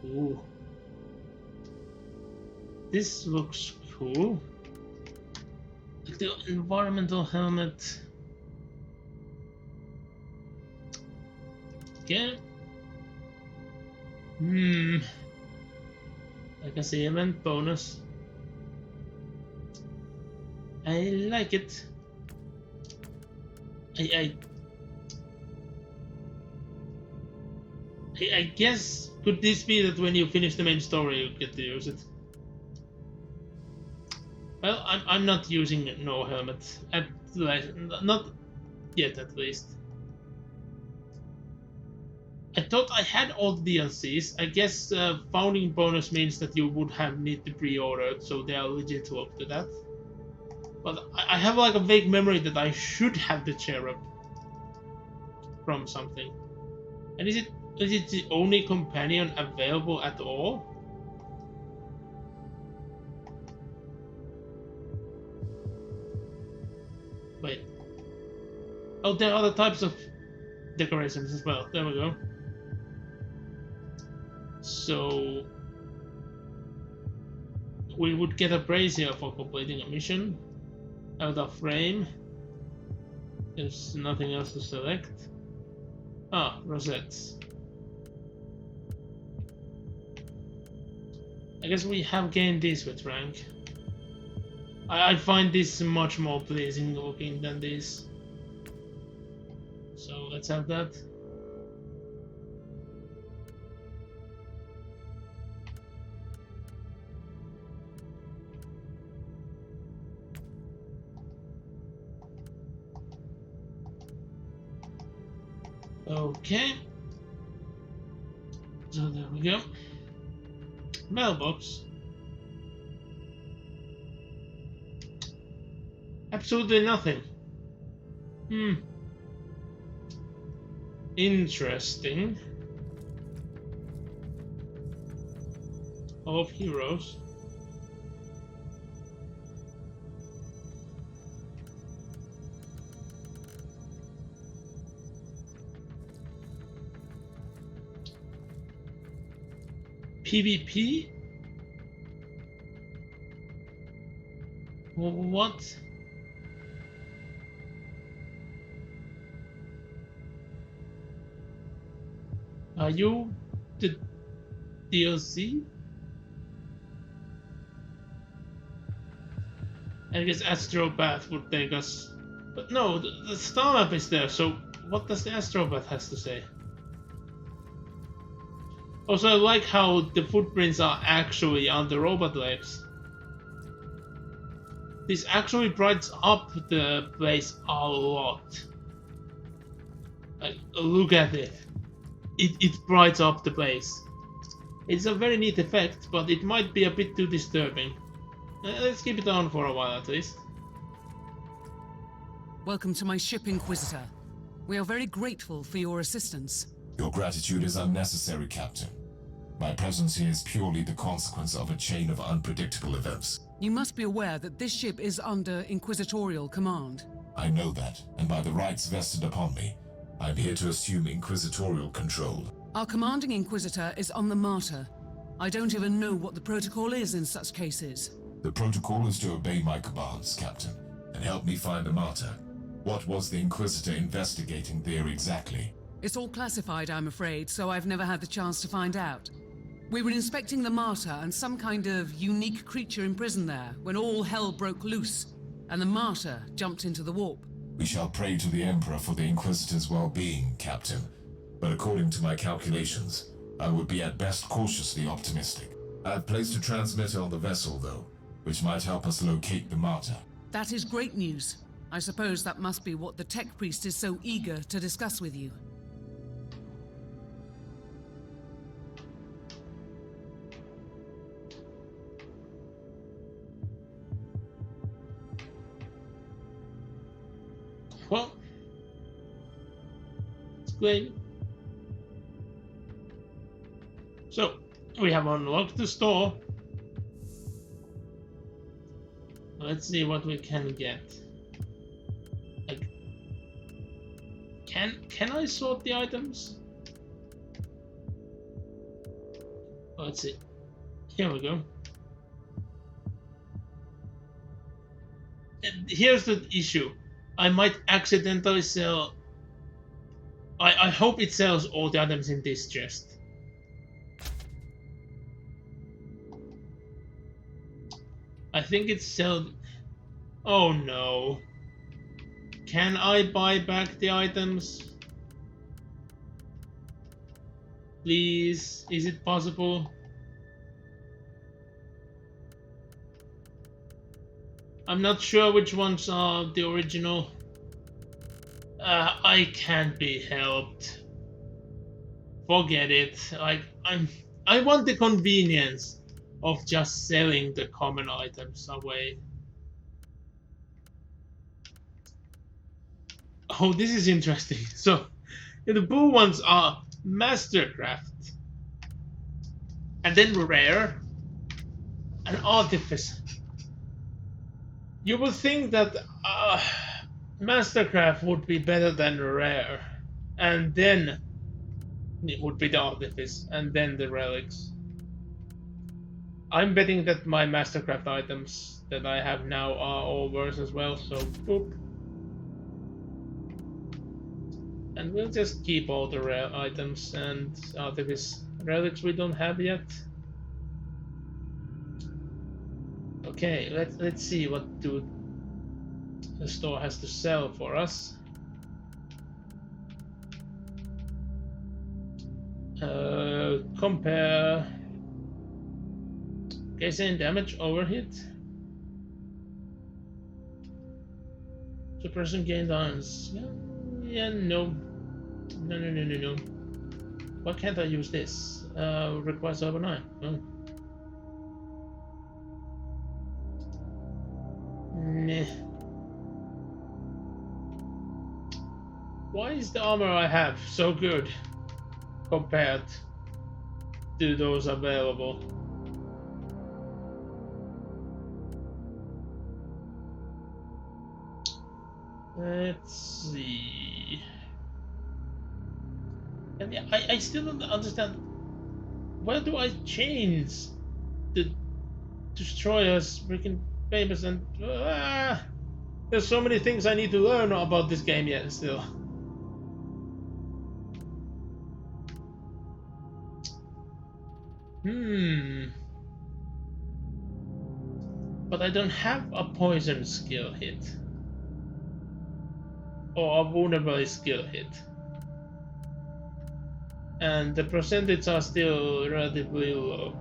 Ooh. This looks cool. Like the environmental helmet. Okay. I can see event bonus. I like it. I guess, could this be that when you finish the main story you get to use it? Well, I'm not using no helmet, at least, not yet at least. I thought I had all the DLCs. I guess founding bonus means that you would have need to pre-order it, so they are legit to up to that. But I have like a vague memory that I should have the cherub from something. And is it the only companion available at all? Wait. Oh, there are other types of decorations as well. There we go. So we would get a brazier for completing a mission. Out of frame. There's nothing else to select. Ah, rosettes. I guess we have gained this with rank. I find this much more pleasing looking than this. So let's have that. Okay. So there we go. Mailbox. Absolutely nothing. Interesting. Hall of Heroes. PvP? What? Are you the DLC? I guess Astropath would take us. But no, the star map is there, so what does the Astropath has to say? Also, I like how the footprints are actually on the robot legs. This actually brightens up the place a lot. Like, look at it. It brightens up the place. It's a very neat effect, but it might be a bit too disturbing. Let's keep it on for a while at least. Welcome to my ship, Inquisitor. We are very grateful for your assistance. Your gratitude is unnecessary, Captain. My presence here is purely the consequence of a chain of unpredictable events. You must be aware that this ship is under Inquisitorial command. I know that, and by the rights vested upon me, I'm here to assume Inquisitorial control. Our commanding Inquisitor is on the Martyr. I don't even know what the protocol is in such cases. The protocol is to obey my commands, Captain, and help me find the Martyr. What was the Inquisitor investigating there exactly? It's all classified, I'm afraid, so I've never had the chance to find out. We were inspecting the Martyr and some kind of unique creature imprisoned there when all hell broke loose, and the Martyr jumped into the warp. We shall pray to the Emperor for the Inquisitor's well-being, Captain. But according to my calculations, I would be at best cautiously optimistic. I've placed a transmitter on the vessel, though, which might help us locate the Martyr. That is great news. I suppose that must be what the tech priest is so eager to discuss with you. claim. So, we have unlocked the store. Let's see what we can get. Like, can I sort the items? Let's see. Here we go. And here's the issue. I might accidentally sell... I hope it sells all the items in this chest. I think it's sold... Oh no. Can I buy back the items? Please, is it possible? I'm not sure which ones are the original. I can't be helped. Forget it. I want the convenience of just selling the common items away. Oh, this is interesting. So, the blue ones are Mastercraft, and then Rare, and Artifice. You would think that Mastercraft would be better than Rare, and then it would be the Artifice, and then the Relics. I'm betting that my Mastercraft items that I have now are all worse as well, so boop. And we'll just keep all the rare items and Artifice. Relics we don't have yet. Okay, let's see what the store has to sell for us. Compare Gain damage, overhit. Suppression gained irons. Yeah, no. No. Why can't I use this? Requires over 9. Oh. Meh. Why is the armor I have so good compared to those available? Let's see. And yeah, I still don't understand. Where do I change the destroyers, freaking famous, and there's so many things I need to learn about this game yet still. But I don't have a poison skill hit. Or a vulnerability skill hit. And the percentages are still relatively low.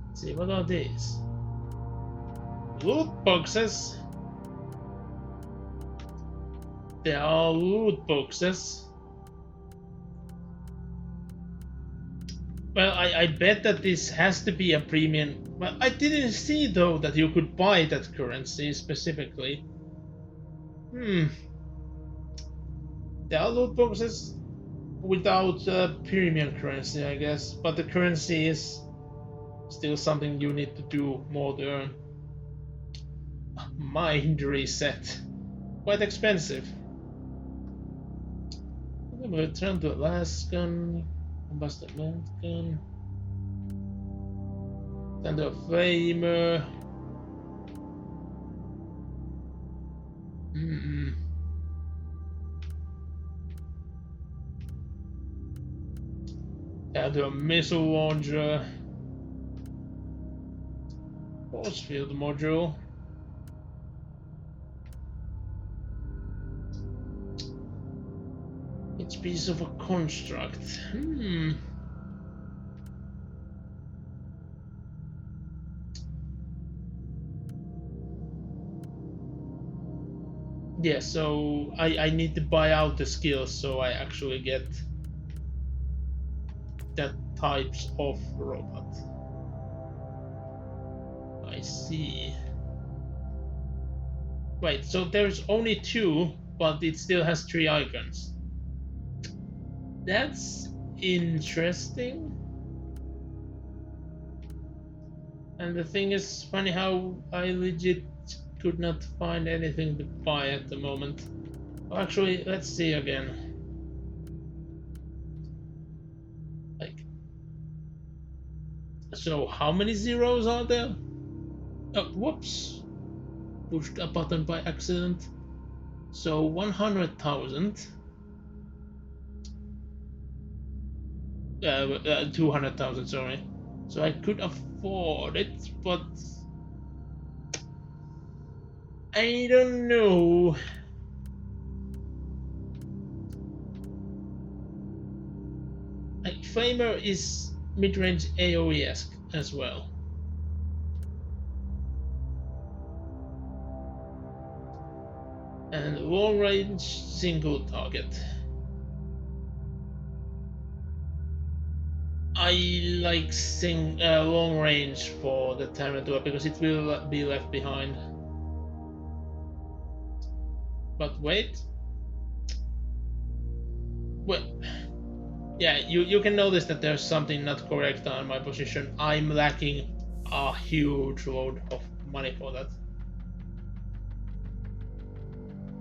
Let's see, what are these? Loot boxes. There are loot boxes. Well, I bet that this has to be a premium. Well, I didn't see though that you could buy that currency specifically. There are loot boxes without premium currency, I guess, but the currency is still something you need to do more to earn. Mind reset. Quite expensive. Return to Alaskan. Combusted gun. Thunder Flamer. Add a missile launcher. Force field module. It's piece of a construct. Yeah, so I need to buy out the skills so I actually get that types of robot. I see. Wait, so there's only 2, but it still has 3 icons. That's interesting. And the thing is funny how I legit could not find anything to buy at the moment. Oh, actually, let's see again. Like, so how many zeros are there? Oh, whoops. Pushed a button by accident. So 100,000. 200,000, sorry. So I could afford it, but I don't know. Like, Flamer is mid-range AoE-esque as well. And long-range single target. I like long range for the Tyranids because it will be left behind. But wait. Well, yeah, you can notice that there's something not correct on my position. I'm lacking a huge load of money for that.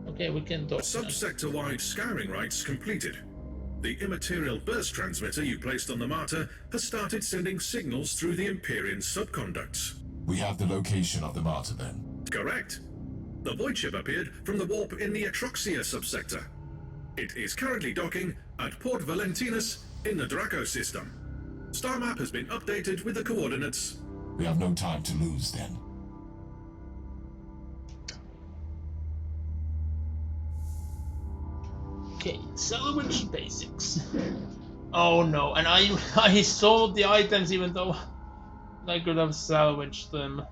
Okay, we can talk. Subsector-wide scouring rights completed. The immaterial burst transmitter you placed on the Martyr has started sending signals through the Empyrean subconducts. We have the location of the Martyr then. Correct. The void ship appeared from the warp in the Atroxia subsector. It is currently docking at Port Valentinus in the Draco system. Star map has been updated with the coordinates. We have no time to lose then. Okay, salvage basics. Oh no, and I sold the items even though I could have salvaged them.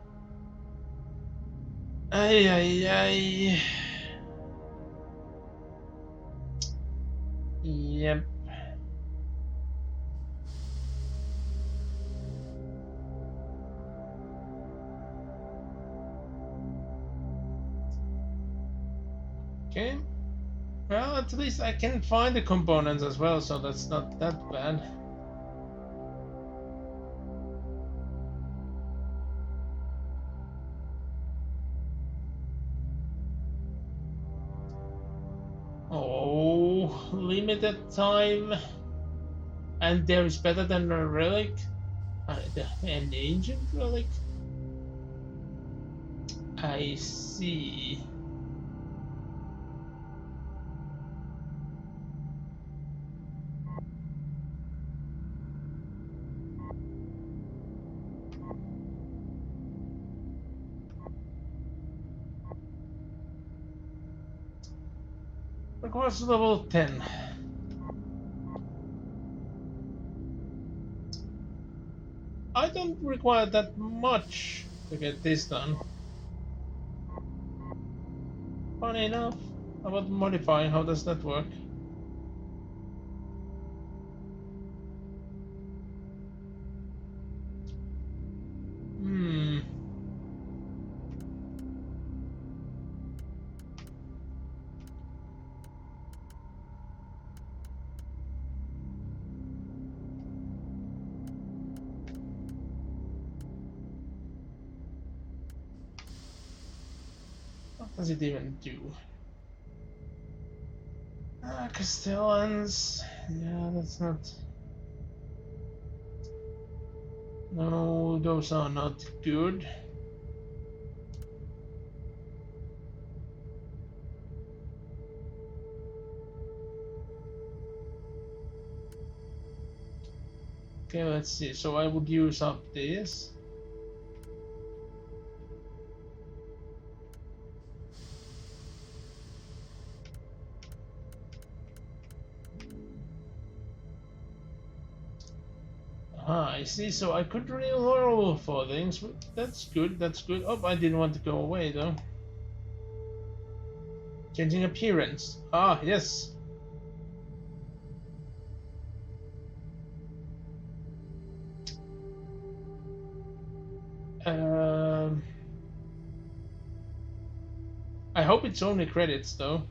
Ay ay ay. Yep. Okay. Well, at least I can find the components as well, so that's not that bad. Oh, limited time. And there is better than a relic? An ancient relic? I see. Requires level 10. I don't require that much to get this done. Funny enough. How about modifying? How does that work? What does it even do? Castellans. Yeah, that's not. No, those are not good. Okay, let's see. So I would use up this. Ah, I see. So I could roll for things. That's good. That's good. Oh, I didn't want to go away though. Changing appearance. Ah, yes. I hope it's only credits though.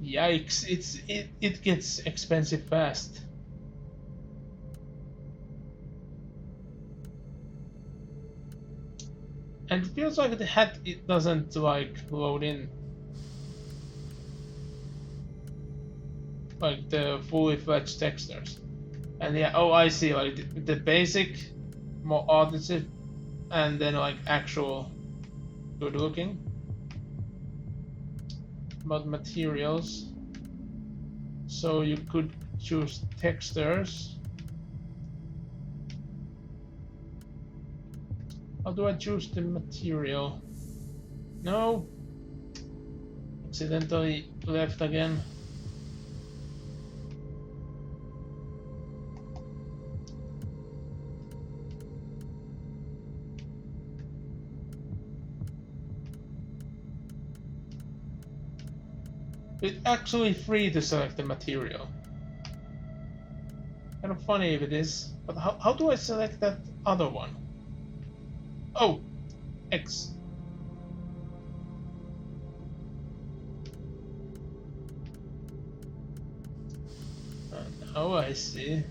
Yikes! It gets expensive fast. And it feels like the hat it doesn't like load in. Like the fully fledged textures. And yeah, oh I see, like the basic, more auditive, and then like actual good looking. About materials. So you could choose textures. How do I choose the material? No! Accidentally left again. It's actually free to select the material. Kind of funny if it is, but how do I select that other one? Oh, X. Oh, I see.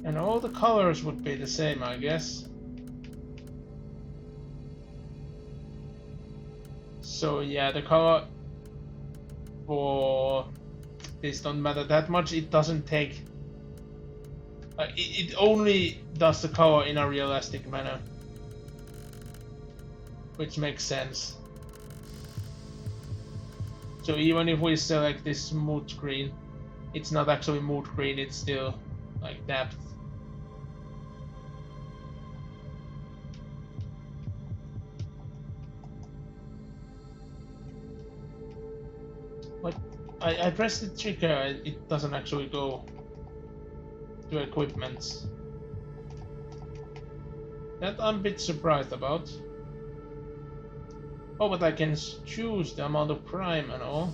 And all the colors would be the same, I guess. So yeah, the color for this don't matter that much. It doesn't take. It only does the color in a realistic manner, which makes sense. So even if we select this smooth green, it's not actually mood green. It's still like depth. What? I pressed the trigger. It doesn't actually go to equipments. That I'm a bit surprised about. Oh, but I can choose the amount of crime and all.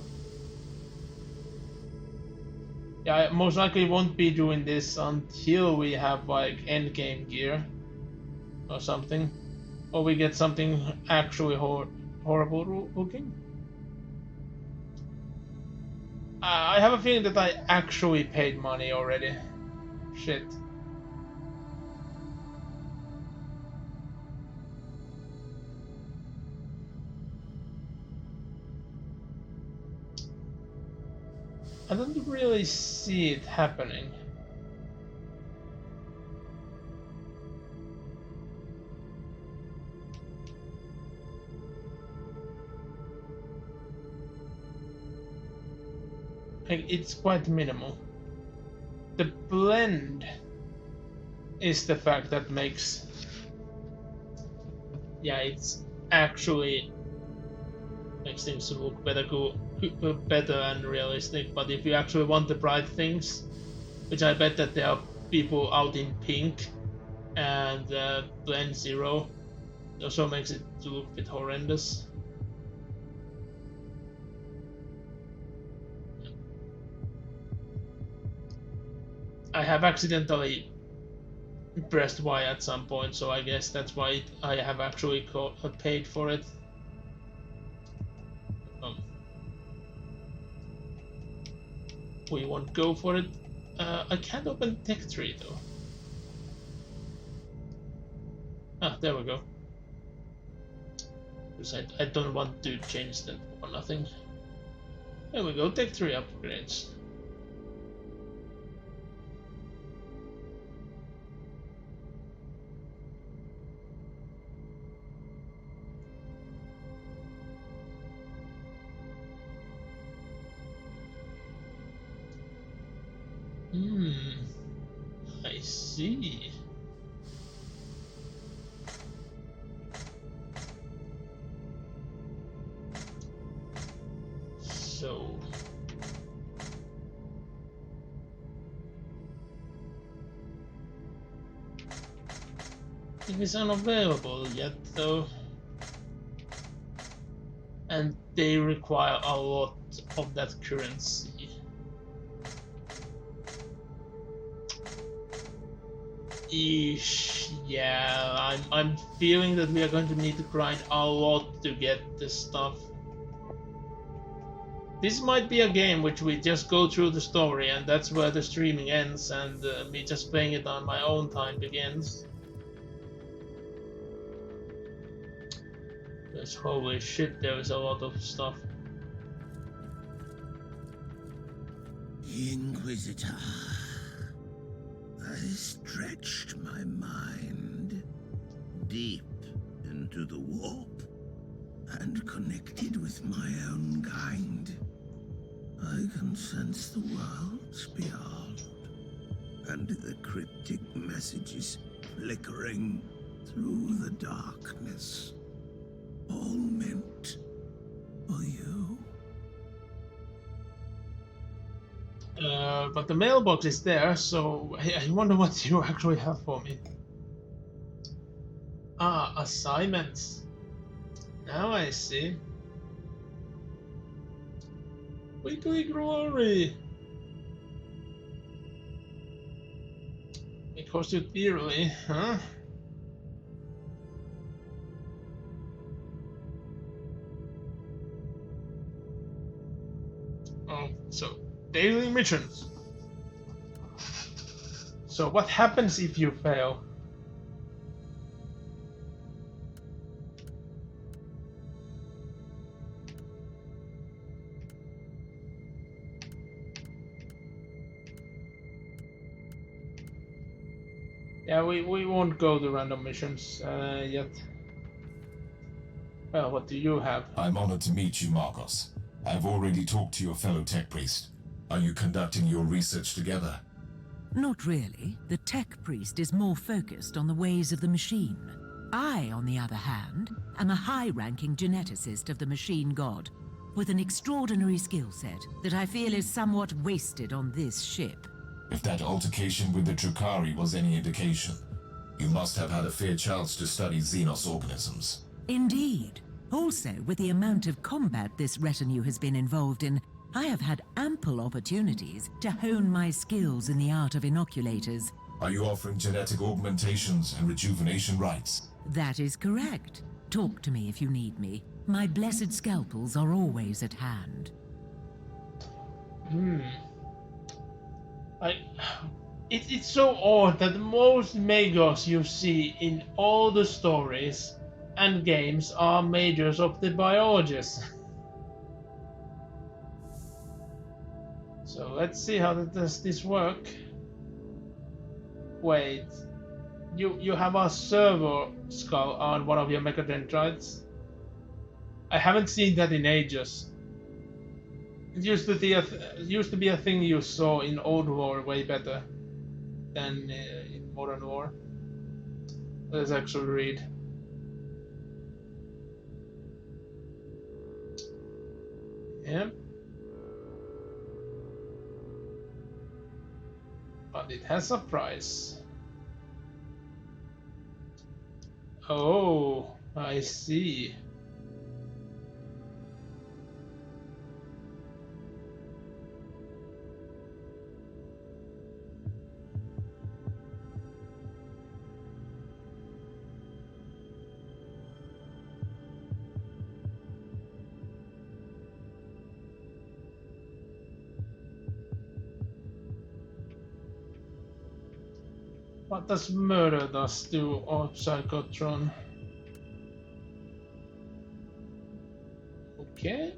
Yeah, I most likely won't be doing this until we have like endgame gear or something, or we get something actually horrible looking. I have a feeling that I actually paid money already. Shit. I don't really see it happening. Like, it's quite minimal. The blend is the fact that makes... Yeah, it's actually makes things look better, better and realistic. But if you actually want the bright things, which I bet that there are people out in pink and blend 0, it also makes it look a bit horrendous. I have accidentally pressed Y at some point, so I guess that's why I have actually paid for it. We won't go for it. I can't open tech tree though. Ah, there we go. Because I don't want to change that for nothing. There we go, tech tree upgrades. see. So it is unavailable yet though, and they require a lot of that currency. Eesh, yeah, I'm feeling that we are going to need to grind a lot to get this stuff. This might be a game which we just go through the story and that's where the streaming ends and me just playing it on my own time begins. Because holy shit, there is a lot of stuff. Inquisitor, I stretched my mind deep into the warp and connected with my own kind. I can sense the worlds beyond and the cryptic messages flickering through the darkness, all meant for you. But the mailbox is there, so I wonder what you actually have for me. Ah, assignments. Now I see. Weekly glory. It costs you dearly, huh? Oh, so daily missions. So what happens if you fail? Yeah, we won't go to random missions yet. Well, what do you have? I'm honored to meet you, Marcos. I've already talked to your fellow tech priest. Are you conducting your research together? Not really. The tech priest is more focused on the ways of the machine. I, on the other hand, am a high-ranking geneticist of the machine god, with an extraordinary skill set that I feel is somewhat wasted on this ship. If that altercation with the Drukhari was any indication, you must have had a fair chance to study Xenos organisms. Indeed. Also, with the amount of combat this retinue has been involved in, I have had ample opportunities to hone my skills in the art of inoculators. Are you offering genetic augmentations and rejuvenation rites? That is correct. Talk to me if you need me. My blessed scalpels are always at hand. It's so odd that most Magos you see in all the stories and games are majors of the biologists. So let's see how does this work. Wait, you have a servo skull on one of your mechadendrites? I haven't seen that in ages. It used to be a thing you saw in Old War way better than in Modern War. Let's actually read. Yeah. But it has a price. Oh, I see. What does murder do or psychotron? Okay.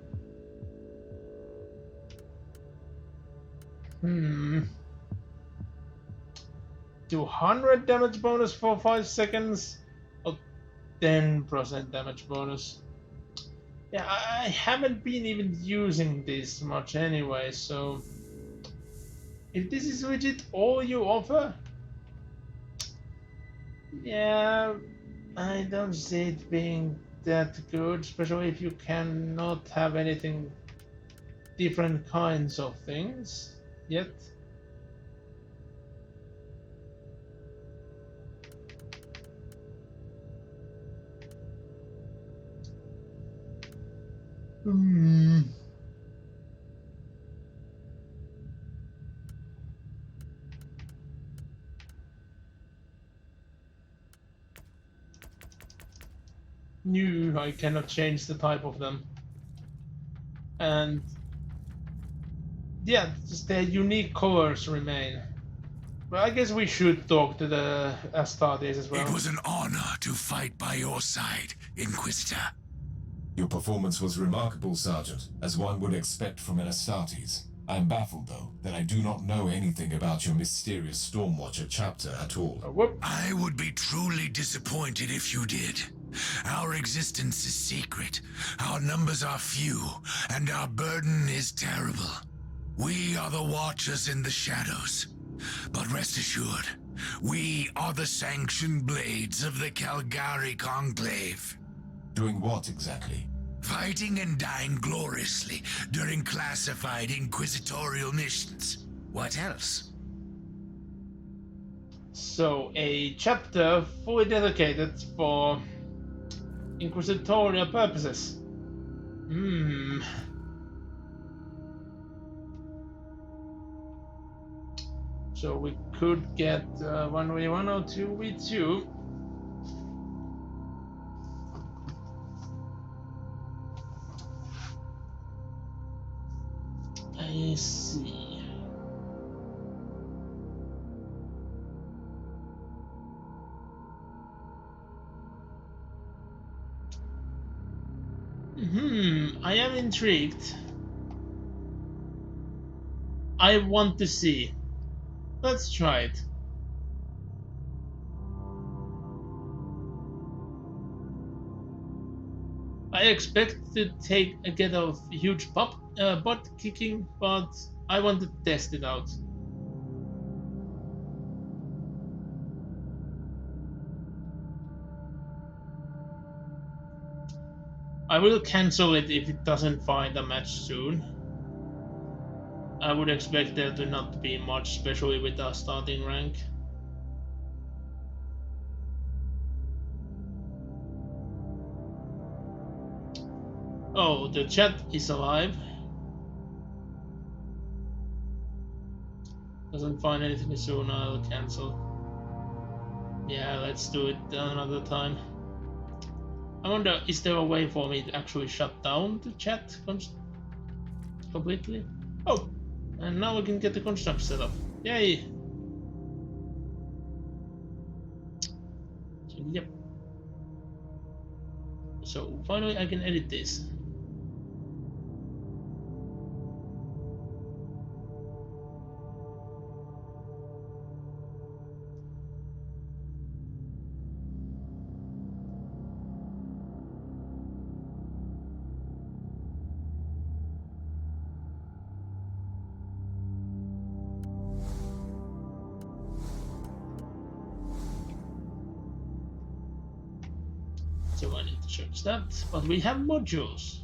200 damage bonus for 5 seconds, or 10% damage bonus. Yeah, I haven't been even using this much anyway, so if this is legit all you offer, Yeah, I don't see it being that good, especially if you cannot have anything different kinds of things yet. Hmm. New, I cannot change the type of them. And yeah, just their unique colors remain. But I guess we should talk to the Astartes as well. It was an honor to fight by your side, Inquisitor. Your performance was remarkable, Sergeant, as one would expect from an Astartes. I am baffled, though, that I do not know anything about your mysterious Stormwatcher chapter at all. Whoop. I would be truly disappointed if you did. Our existence is secret, our numbers are few, and our burden is terrible. We are the Watchers in the shadows. But rest assured, we are the sanctioned blades of the Calgary Conclave. Doing what exactly? Fighting and dying gloriously during classified inquisitorial missions. What else? So, a chapter fully dedicated for inquisitorial purposes. So we could get 1v1 or 2v2. I see. I am intrigued. I want to see. Let's try it. I expect to get a huge butt kicking, but I want to test it out. I will cancel it if it doesn't find a match soon. I would expect there to not be much, especially with our starting rank. Oh, the chat is alive. Doesn't find anything soon, I'll cancel. Yeah, let's do it another time. I wonder, is there a way for me to actually shut down the chat completely? Oh, and now we can get the construct set up. Yay! So, yep. So finally I can edit this. So I need to search that, but we have modules.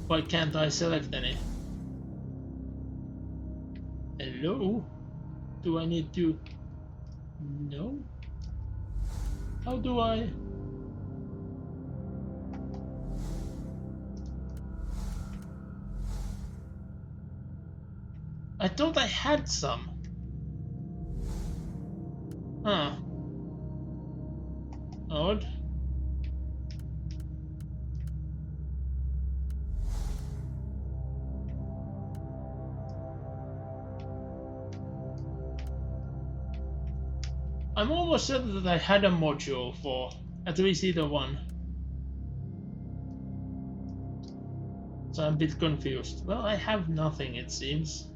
Why can't I select any? Hello? Do I need to? No? How do I? I thought I had some. Huh. Odd. I'm almost certain that I had a module for at least either one. So I'm a bit confused. Well, I have nothing, it seems.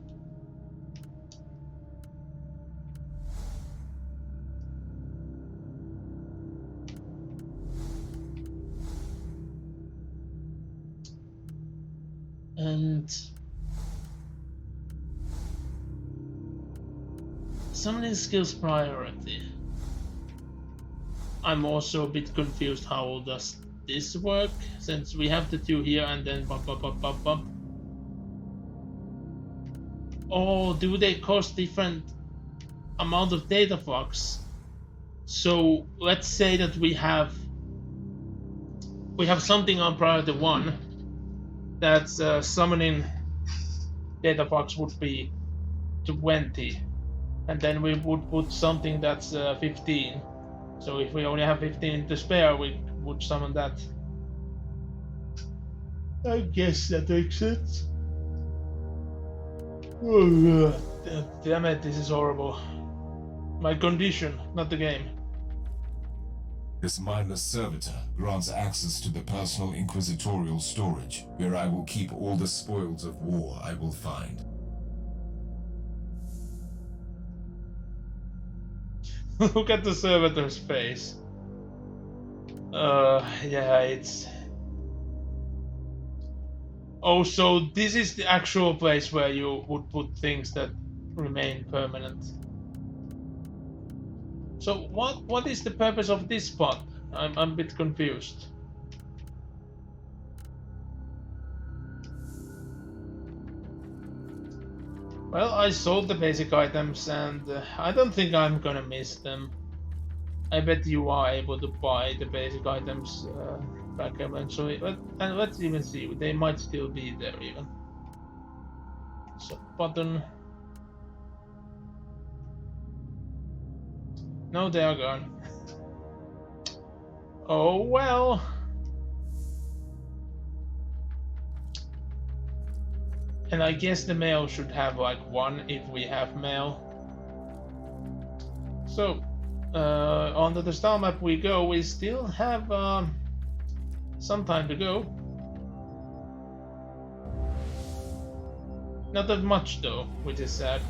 And summoning skills priority. I'm also a bit confused how does this work, since we have the 2 here and then bump, bump, bump, bump, bump. Or do they cost different amount of data flux? So let's say that we have something on priority 1 that's summoning data flux would be 20, and then we would put something that's 15. So if we only have 15 to spare, we would summon that. I guess that makes sense. Oh, damn it, this is horrible. My condition, not the game. This mindless servitor grants access to the personal inquisitorial storage, where I will keep all the spoils of war I will find. Look at the servitor's face. Yeah, it's... Oh, so this is the actual place where you would put things that remain permanent. So what is the purpose of this spot? I'm a bit confused. Well, I sold the basic items and I don't think I'm gonna miss them. I bet you are able to buy the basic items back eventually, and let's even see, they might still be there even. So button. No, they are gone. Oh well. And I guess the mail should have like 1 if we have mail. So onto the star map we go. We still have some time to go. Not that much though, which is sad.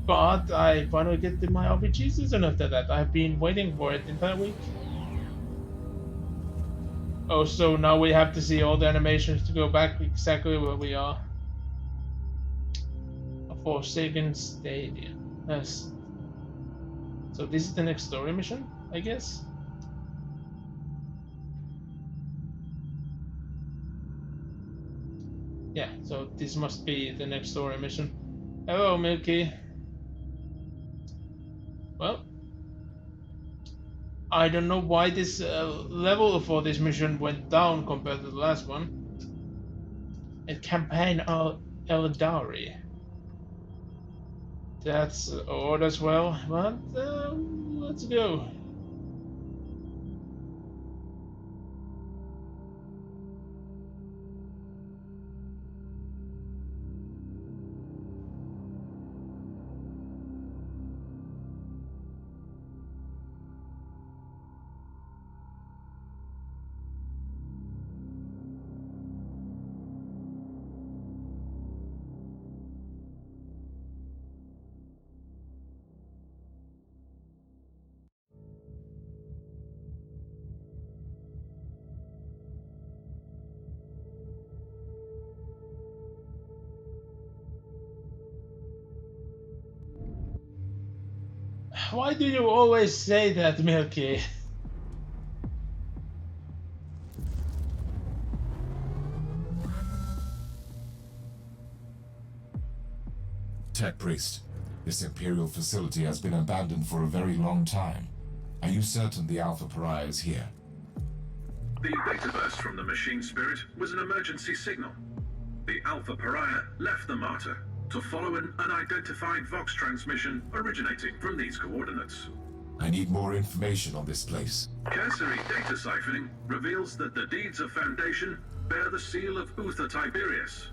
But I finally get to my RPG season after that. I've been waiting for it the entire week. Oh, so now we have to see all the animations to go back exactly where we are. A Forsaken Stadium. Yes. So this is the next story mission, I guess? Yeah, so this must be the next story mission. Hello, Milky. Well, I don't know why this level for this mission went down compared to the last one. And campaign Eldari. That's odd as well, but let's go. Why do you always say that, Milky? Tech Priest, this Imperial facility has been abandoned for a very long time. Are you certain the Alpha Pariah is here? The data burst from the machine spirit was an emergency signal. The Alpha Pariah left the Martyr to follow an unidentified Vox transmission originating from these coordinates. I need more information on this place. Cursory data siphoning reveals that the deeds of Foundation bear the seal of Uther Tiberius.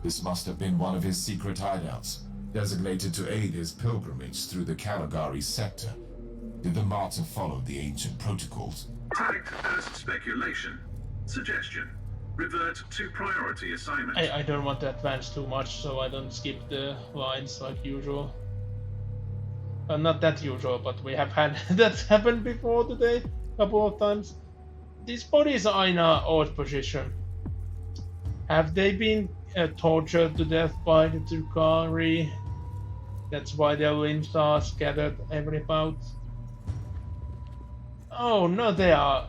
This must have been one of his secret hideouts, designated to aid his pilgrimage through the Caligari sector. Did the Martyr follow the ancient protocols? Tagged as speculation. Suggestion. Revert to priority assignment. I don't want to advance too much, so I don't skip the lines like usual. Not that usual, but we have had that happen before today, a couple of times. These bodies are in an odd position. Have they been tortured to death by the Drukhari? That's why their limbs are scattered every about. Oh no, they are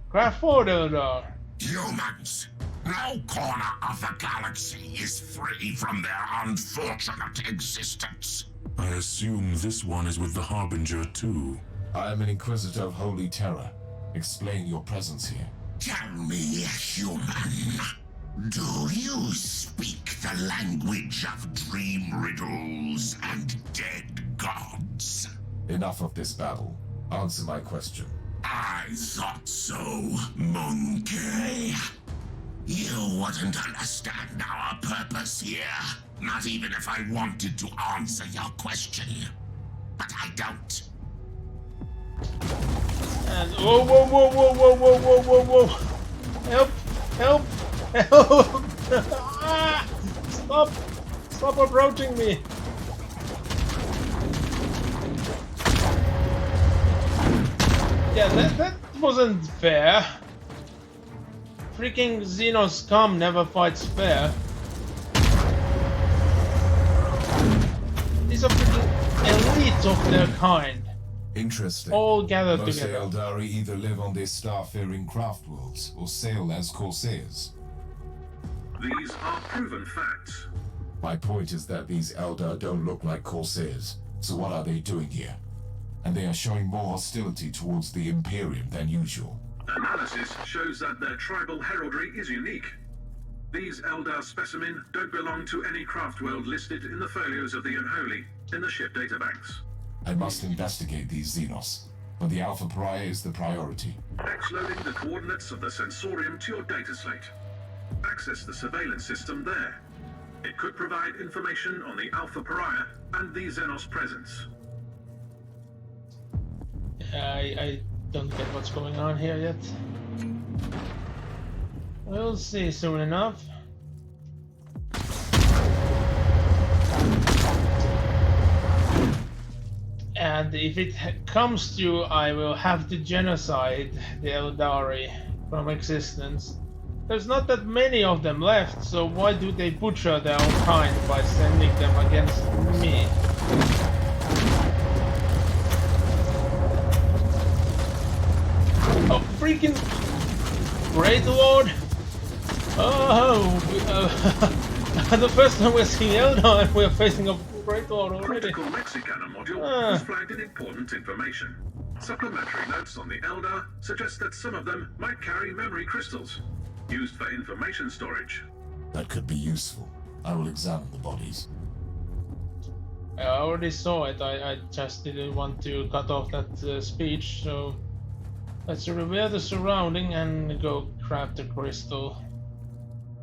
craft order. Humans, no corner of the galaxy is free from their unfortunate existence. I assume this one is with the Harbinger too. I am an Inquisitor of Holy Terror. Explain your presence here. Tell me, human, do you speak the language of dream riddles and dead gods? Enough of this babble. Answer my question. I thought so, monkey. You wouldn't understand our purpose here, not even if I wanted to answer your question. But I don't. And whoa! Help! Ah, stop approaching me! Yeah, that wasn't fair. Freaking Xenos scum never fights fair. These are freaking elite of their kind. Interesting. All gathered Most together. Eldari either live on their star-faring craft worlds or sail as corsairs. These are proven facts. My point is that these Eldar don't look like corsairs, so what are they doing here? And they are showing more hostility towards the Imperium than usual. Analysis shows that their tribal heraldry is unique. These Eldar specimen don't belong to any craft world listed in the folios of the Unholy in the ship databanks. I must investigate these Xenos, but the Alpha Pariah is the priority. X-loading the coordinates of the sensorium to your data slate. Access the surveillance system there. It could provide information on the Alpha Pariah and the Xenos presence. I don't get what's going on here yet. We'll see soon enough. And if it comes to, I will have to genocide the Eldari from existence. There's not that many of them left, so why do they butcher their own kind by sending them against me? Oh, freaking Great Lord! Oh, the first time we're seeing Eldar and we're facing a Great Lord already. Critical Mexicana module has flagged in important information. Supplementary notes on the Eldar suggest that some of them might carry memory crystals, used for information storage. That could be useful. I will examine the bodies. I already saw it, I just didn't want to cut off that speech, so let's reveal the surrounding and go grab the crystal.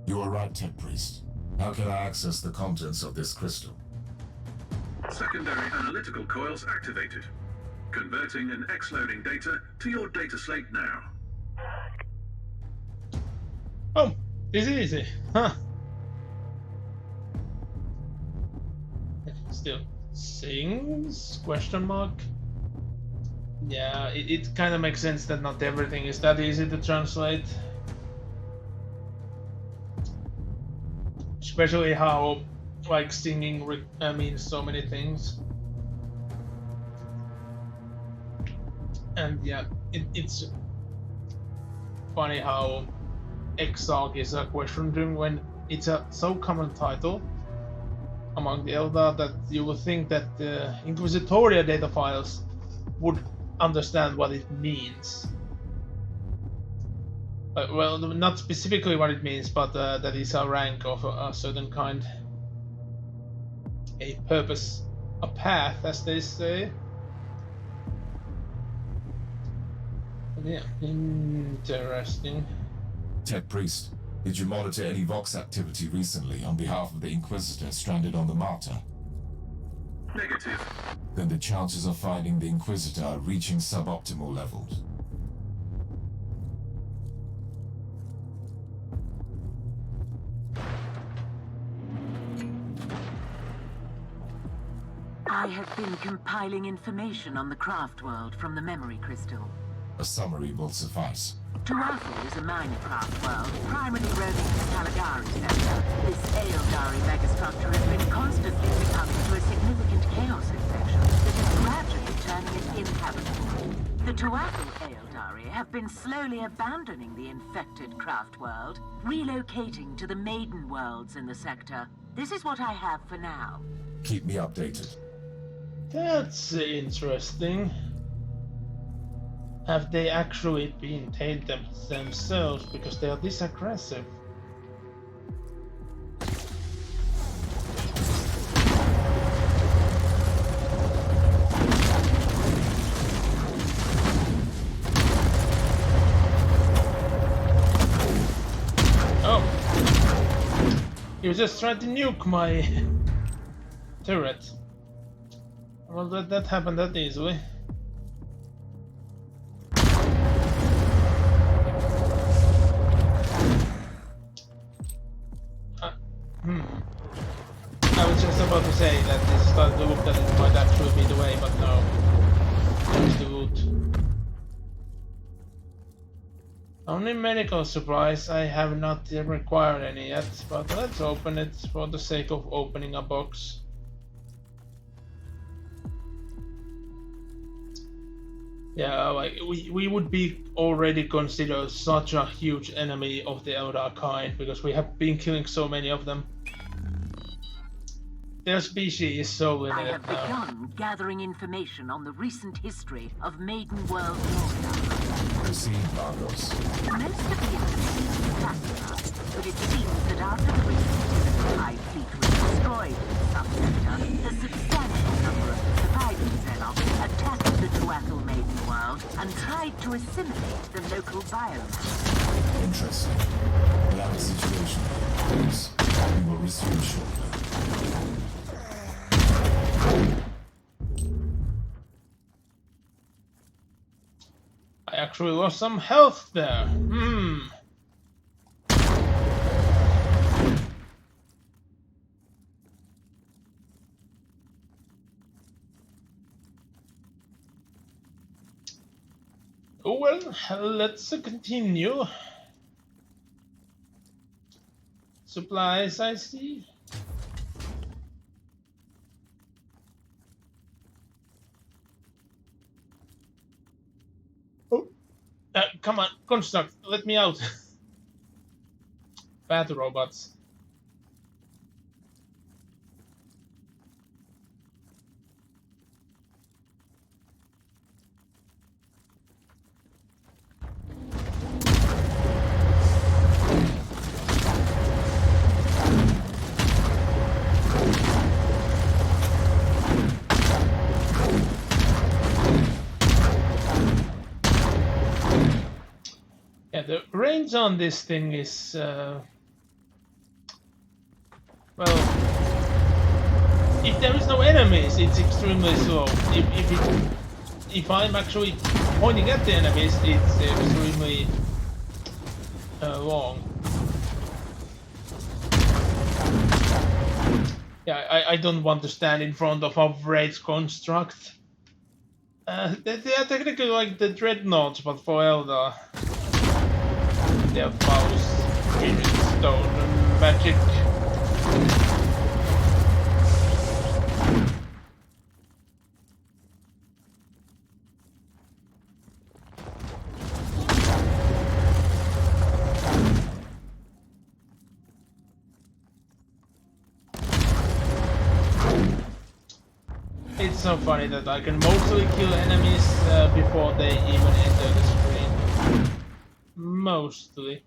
You are right, Tech Priest. How can I access the contents of this crystal? Secondary analytical coils activated. Converting and X-loading data to your data slate now. Oh, this is easy, huh? Still sings? Question mark? Yeah, it kind of makes sense that not everything is that easy to translate. Especially how, like, singing means so many things. And yeah, it's funny how Exarch is a question term when it's a so common title among the Eldar that you would think that the Inquisitoria data files would understand what it means. Well, not specifically what it means, but that is a rank of a certain kind. A purpose, a path, as they say. But yeah, interesting. Tech Priest, did you monitor any Vox activity recently on behalf of the Inquisitor stranded on the Martyr? Negative. Then the chances of finding the Inquisitor are reaching suboptimal levels. I have been compiling information on the craft world from the memory crystal. A summary will suffice. Tuatha is a minecraft world, primarily roaming the Caligari sector. This Aeldari megastructure has been constantly succumbing to a significant chaos infection that is gradually turning it inhabitable. The Tuatha Aeldari have been slowly abandoning the infected craft world, relocating to the Maiden Worlds in the sector. This is what I have for now. Keep me updated. That's interesting. Have they actually been tamed themselves because they are this aggressive? Oh! You just tried to nuke my turret. Well, that happened that easily. I was just about to say that this started to look that it might actually be the way, but no. There's the loot. Only medical supplies. I have not yet required any yet, but let's open it for the sake of opening a box. Yeah, like we would be already considered such a huge enemy of the Eldar kind because we have been killing so many of them. Their species is so limited now. I have begun gathering information on the recent history of Maiden World Warhammer. Proceed, Marcos. Most of the information is classified, but it seems that after the recent High Fleet was destroyed in the subsector, a substantial number of the surviving Xenophs attacked the Tuatha Maiden World and tried to assimilate the local biomass. Interesting. We have a situation. Please, we will resume shortly. I actually lost some health there. Oh well, let's continue. Supplies, I see. Come on, construct, let me out. Bad robots. Yeah, the range on this thing is, well, if there is no enemies, it's extremely slow. If I'm actually pointing at the enemies, it's extremely long. Yeah, I don't want to stand in front of a rage construct. They are technically like the dreadnoughts, but for Eldar. They have bows, spirit, stone, and magic. It's so funny that I can mostly kill enemies before they even enter the screen. Mostly.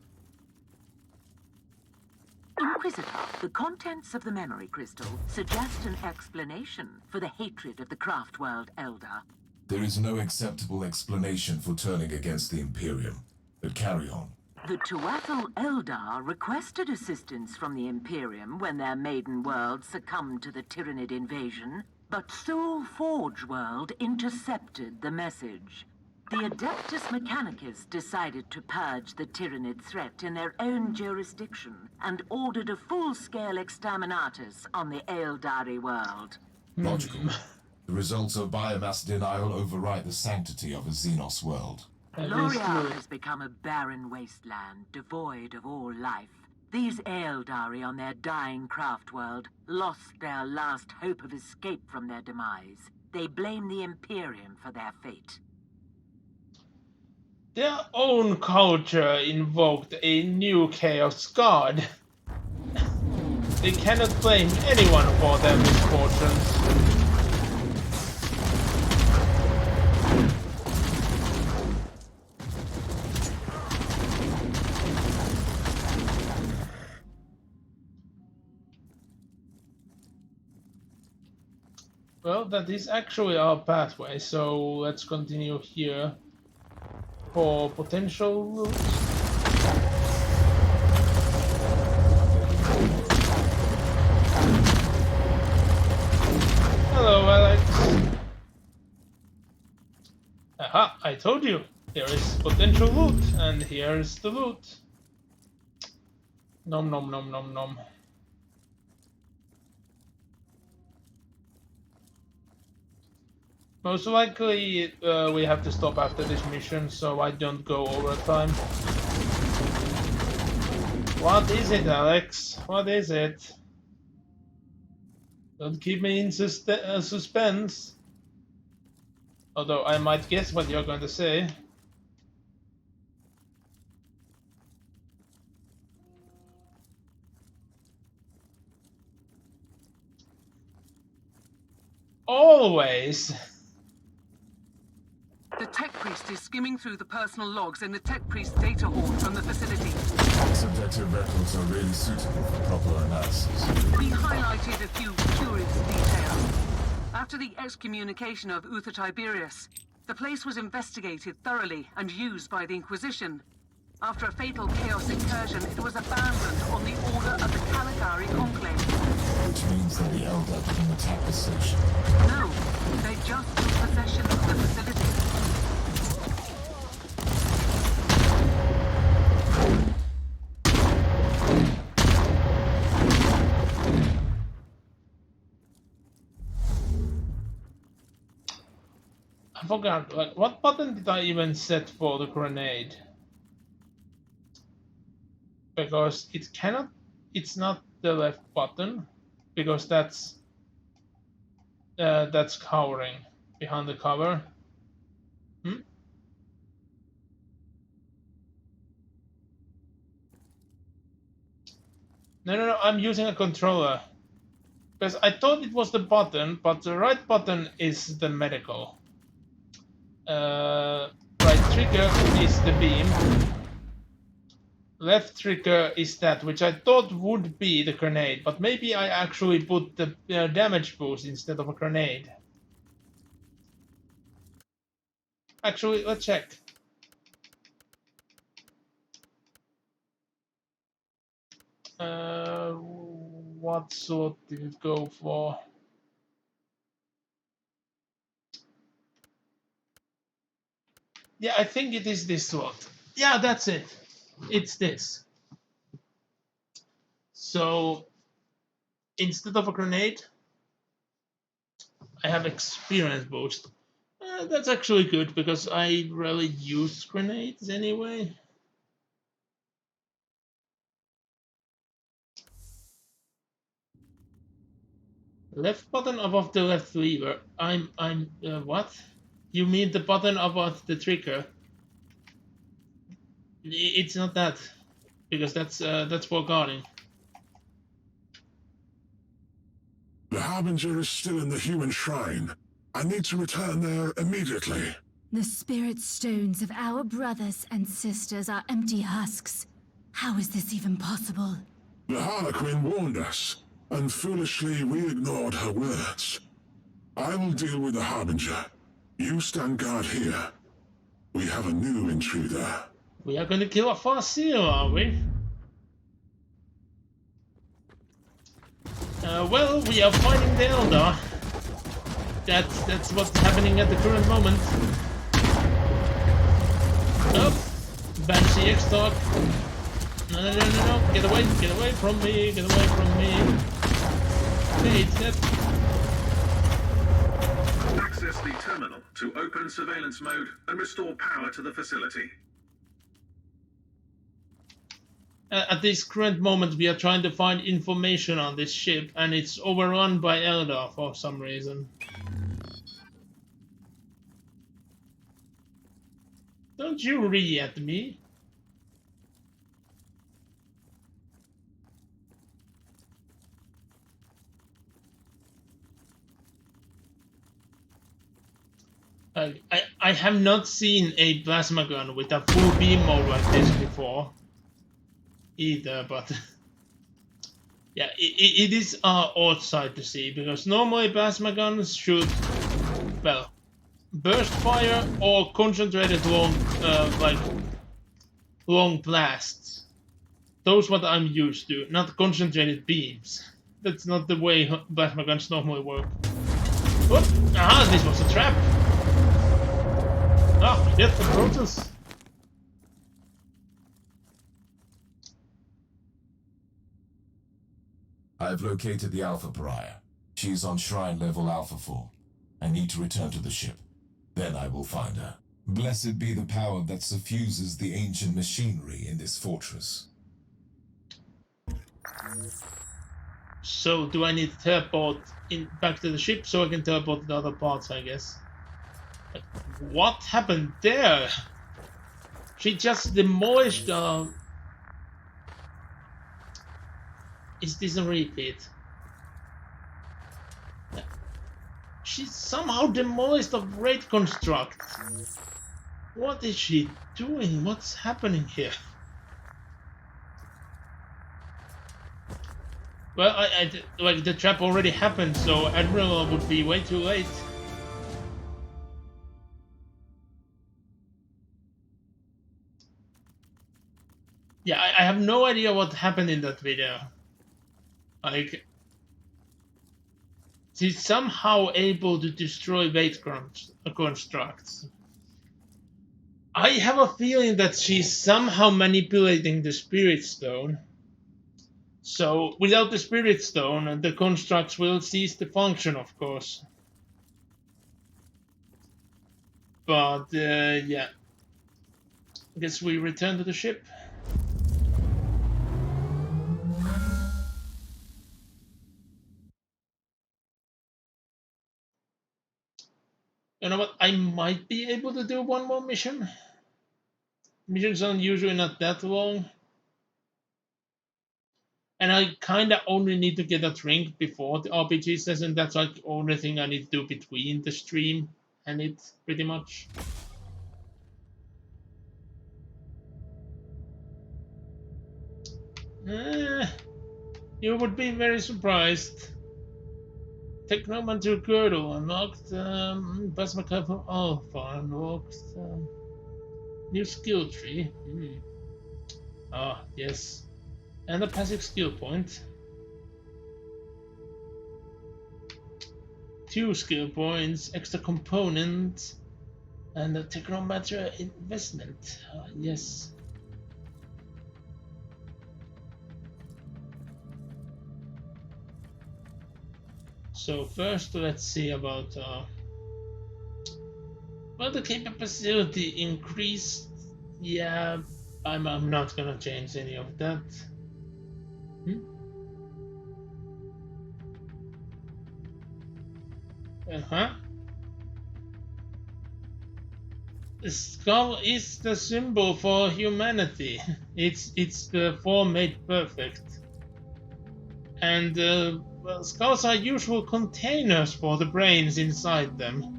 Inquisitor, the contents of the memory crystal suggest an explanation for the hatred of the craft world Eldar. There is no acceptable explanation for turning against the Imperium, but carry on. The Tuatha Eldar requested assistance from the Imperium when their maiden world succumbed to the Tyranid invasion, but Soul Forge World intercepted the message. The Adeptus Mechanicus decided to purge the Tyranid threat in their own jurisdiction and ordered a full-scale exterminatus on the Aeldari world. Logical. The results of biomass denial override the sanctity of a Xenos world. L'Oreal has become a barren wasteland, devoid of all life. These Eldari on their dying craft world lost their last hope of escape from their demise. They blame the Imperium for their fate. Their own culture invoked a new Chaos God. They cannot blame anyone for their misfortunes. Well, that is actually our pathway, so let's continue here for potential loot. Hello, Alex. Aha, I told you. There is potential loot, and here is the loot. Nom nom nom nom nom. Most likely we have to stop after this mission, so I don't go over time. What is it, Alex? What is it? Don't keep me in suspense. Although I might guess what you're going to say. Always. The tech priest is skimming through the personal logs in the tech priest data hall from the facility. Subjective records are really suitable for proper analysis. We highlighted a few curious details. After the excommunication of Uther Tiberius, the place was investigated thoroughly and used by the Inquisition. After a fatal Chaos incursion, it was abandoned on the order of the Caligari Conclave. Which means that the Eldar didn't attack the station. No, they just took possession of the facility. I forgot, like, what button did I even set for the grenade? Because it cannot, it's not the left button, because that's cowering behind the cover. No, I'm using a controller. Because I thought it was the button, but the right button is the medical. Right trigger is the beam. Left trigger is that, which I thought would be the grenade, but maybe I actually put the damage boost instead of a grenade. Actually, let's check. What slot did it go for? Yeah, I think it is this slot. Yeah, that's it. It's this. So instead of a grenade, I have experience boost. That's actually good because I rarely use grenades anyway. Left button above the left lever. What? You mean the button above the trigger? It's not that, because that's for guarding. The Harbinger is still in the human shrine. I need to return there immediately. The spirit stones of our brothers and sisters are empty husks. How is this even possible? The Harlequin warned us, and foolishly we ignored her words. I will deal with the Harbinger. You stand guard here. We have a new intruder. We are going to kill a Farseer, are we? Well, we are fighting the Eldar. That's what's happening at the current moment. Oh, Banshee X-Talk. No. Get away from me. Get away from me. Hey, it's that. Access access the terminal to open surveillance mode and restore power to the facility. At this current moment, we are trying to find information on this ship, and it's overrun by Eldar for some reason. Don't you re at me? I have not seen a plasma gun with a full beam mode like this before either, but yeah, it is odd sight to see, because normally plasma guns should, well, burst fire or concentrated long blasts. Those what I'm used to, not concentrated beams. That's not the way plasma guns normally work. Whoop! Aha, this was a trap. Ah, get the Protoss. I've located the Alpha Pariah. She's on Shrine level Alpha 4. I need to return to the ship. Then I will find her. Blessed be the power that suffuses the ancient machinery in this fortress. So, do I need to teleport back to the ship so I can teleport to the other parts, I guess? What happened there? She just demolished Is this a repeat? She somehow demolished a raid construct. What is she doing? What's happening here? Well, like the trap already happened, so Admiral would be way too late. Yeah, I have no idea what happened in that video. Like, she's somehow able to destroy weight constructs. I have a feeling that she's somehow manipulating the Spirit Stone. So, without the Spirit Stone, the constructs will cease to function, of course. But, yeah. I guess we return to the ship. You know what? I might be able to do one more mission. Missions are usually not that long. And I kinda only need to get a drink before the RPG session. That's like the only thing I need to do between the stream and it, pretty much. You would be very surprised. Technomancer Girdle unlocked, Plasma Cover Alpha unlocked, new skill tree. Ah, yes. And a passive skill point. 2 skill points, extra component, and a Technomancer investment. Yes. So first, let's see about well, the capability increased. Yeah, I'm not gonna change any of that. The skull is the symbol for humanity. It's the form made perfect. And well, skulls are usual containers for the brains inside them.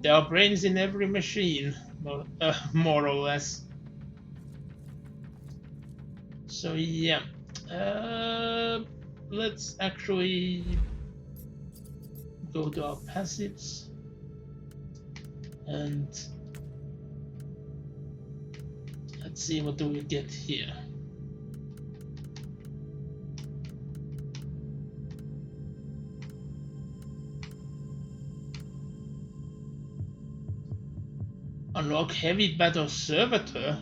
There are brains in every machine, more or less. So yeah, let's actually go to our passives and let's see what do we get here. Unlock Heavy Battle Servitor?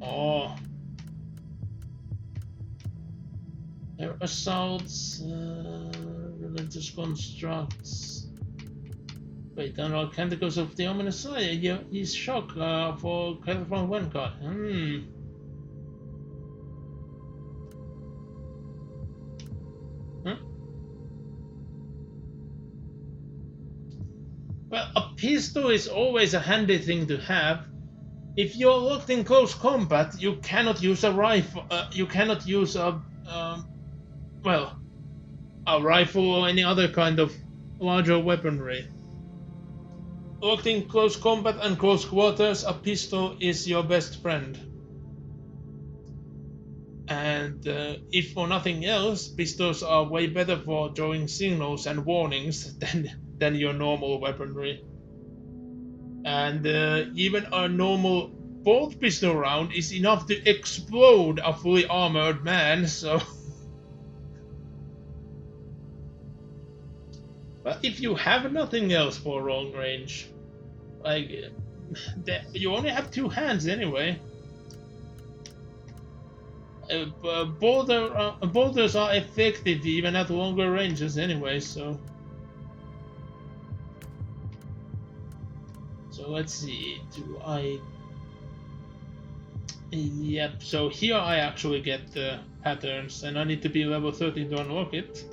Oh. Air Assaults, Relentless Constructs. Wait, unlock Canticles of the Ominous Sire. He's shock for credit from one card. Huh? Well, a pistol is always a handy thing to have. If you're locked in close combat, you cannot use a rifle. You cannot use a rifle or any other kind of larger weaponry. Locked in close combat and close quarters, a pistol is your best friend. And if for nothing else, pistols are way better for drawing signals and warnings than your normal weaponry. And even a normal bolt pistol round is enough to explode a fully armored man, so... But if you have nothing else for long range, like, you only have 2 hands anyway. Bolters are effective even at longer ranges anyway, so... So let's see, do I... Yep, so here I actually get the patterns, and I need to be level 13 to unlock it.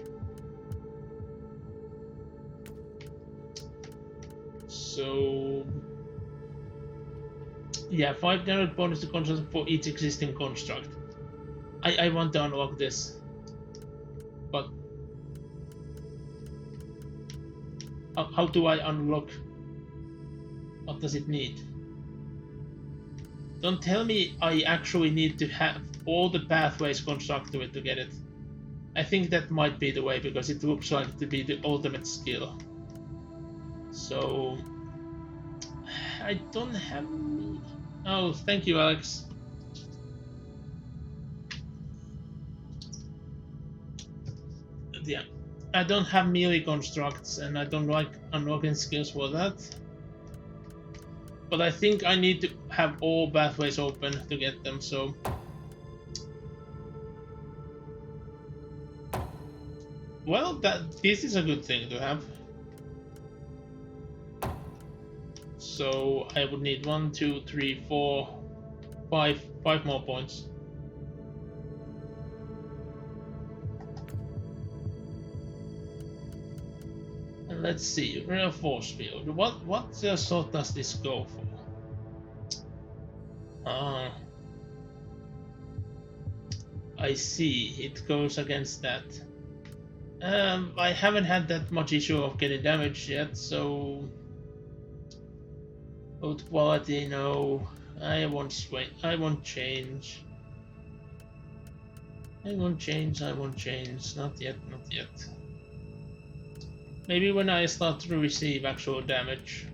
So... Yeah, 5 generate bonus to construct for each existing construct. I want to unlock this, but how do I unlock? What does it need? Don't tell me I actually need to have all the pathways constructed to get it. I think that might be the way, because it looks like to be the ultimate skill. So I don't have... Oh, thank you, Alex. Yeah, I don't have melee constructs, and I don't like unlocking skills for that. But I think I need to have all pathways open to get them, so... Well, this is a good thing to have. So I would need 1, 2, 3, 4, 5 more points. Let's see, real force field. What sort does this go for? I see, it goes against that. I haven't had that much issue of getting damaged yet, so... Boat quality, no. I won't change. I won't change. Not yet. Maybe when I start to receive actual damage.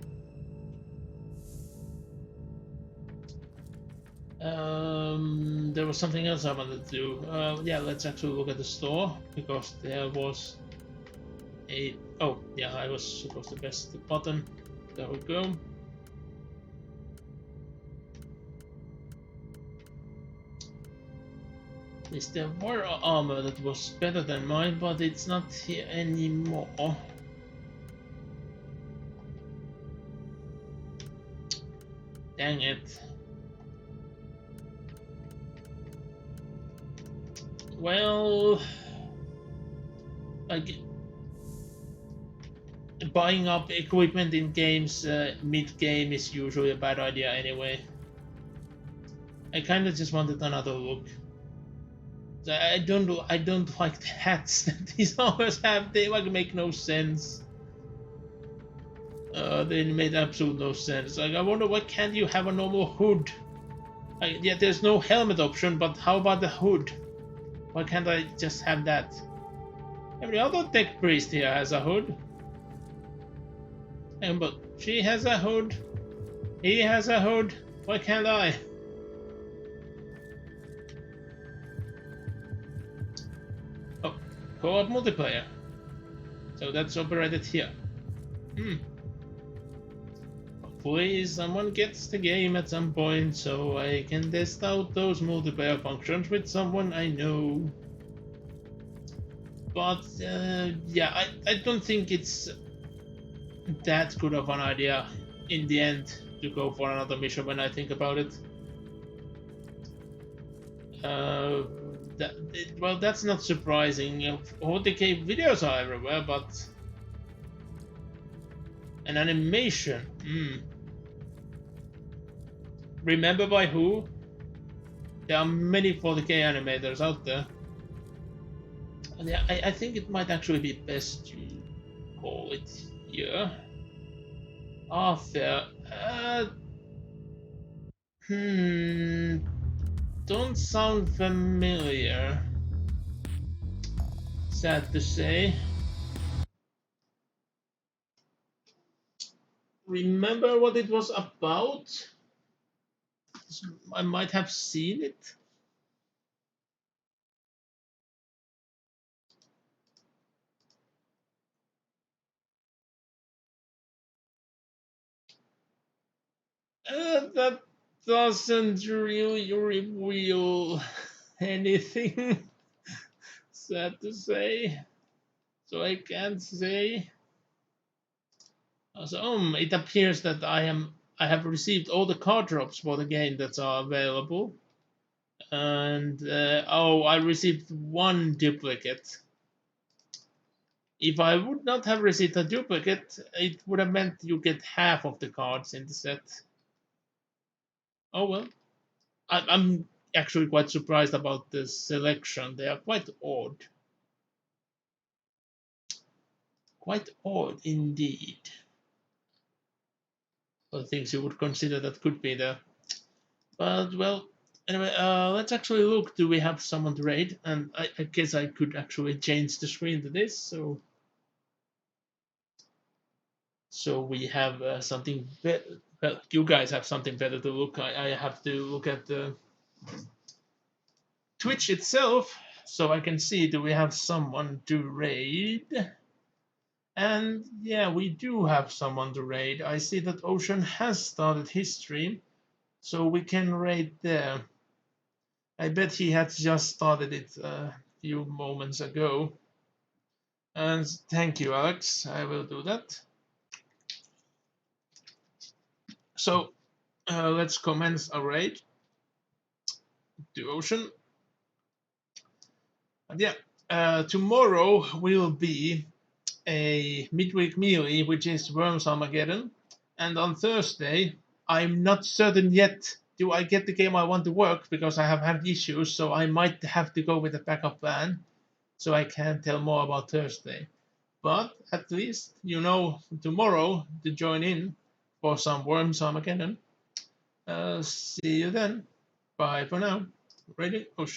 There was something else I wanted to do. Yeah, let's actually look at the store, because there was a... Oh, yeah, I was supposed to press the button. There we go. There were armor that was better than mine, but it's not here anymore. Dang it. Well, like, buying up equipment in games mid-game is usually a bad idea anyway. I kinda just wanted another look. I don't like the hats that these armors have. They like make no sense. They made absolute no sense. Like, I wonder, why can't you have a normal hood? Like, yeah, there's no helmet option, but how about the hood? Why can't I just have that? Every other tech priest here has a hood. And but she has a hood. He has a hood. Why can't I? Oh, co-op multiplayer. So that's operated here. Hopefully someone gets the game at some point so I can test out those multiplayer functions with someone I know. But yeah, I don't think it's that good of an idea in the end to go for another mission when I think about it. Well, that's not surprising. 40k videos are everywhere, but an animation. Remember by who? There are many 40k animators out there. And yeah, I think it might actually be best to call it here. Arthur. Don't sound familiar. Sad to say. Remember what it was about? I might have seen it. That doesn't really reveal anything. Sad to say. So I can't say. So it appears that I have received all the card drops for the game that are available, and I received one duplicate. If I would not have received a duplicate, it would have meant you get half of the cards in the set. Oh well, I'm actually quite surprised about the selection. They are quite odd. Quite odd indeed. For things you would consider that could be there. But well, anyway, let's actually look. Do we have someone to raid? And I guess I could actually change the screen to this. So we have something better. Well, you guys have something better to look. I have to look at the Twitch itself, so I can see, do we have someone to raid? And yeah, we do have someone to raid. I see that Ocean has started his stream, so we can raid there. I bet he had just started it a few moments ago. And thank you, Alex. I will do that. So let's commence a raid to Ocean. And yeah, tomorrow will be a midweek melee, which is Worms Armageddon. And on Thursday, I'm not certain yet. Do I get the game I want to work, because I have had issues, so I might have to go with a backup plan. So I can't tell more about Thursday. But at least you know tomorrow to join in for some Worms Armageddon. See you then. Bye for now. Ready? Oh,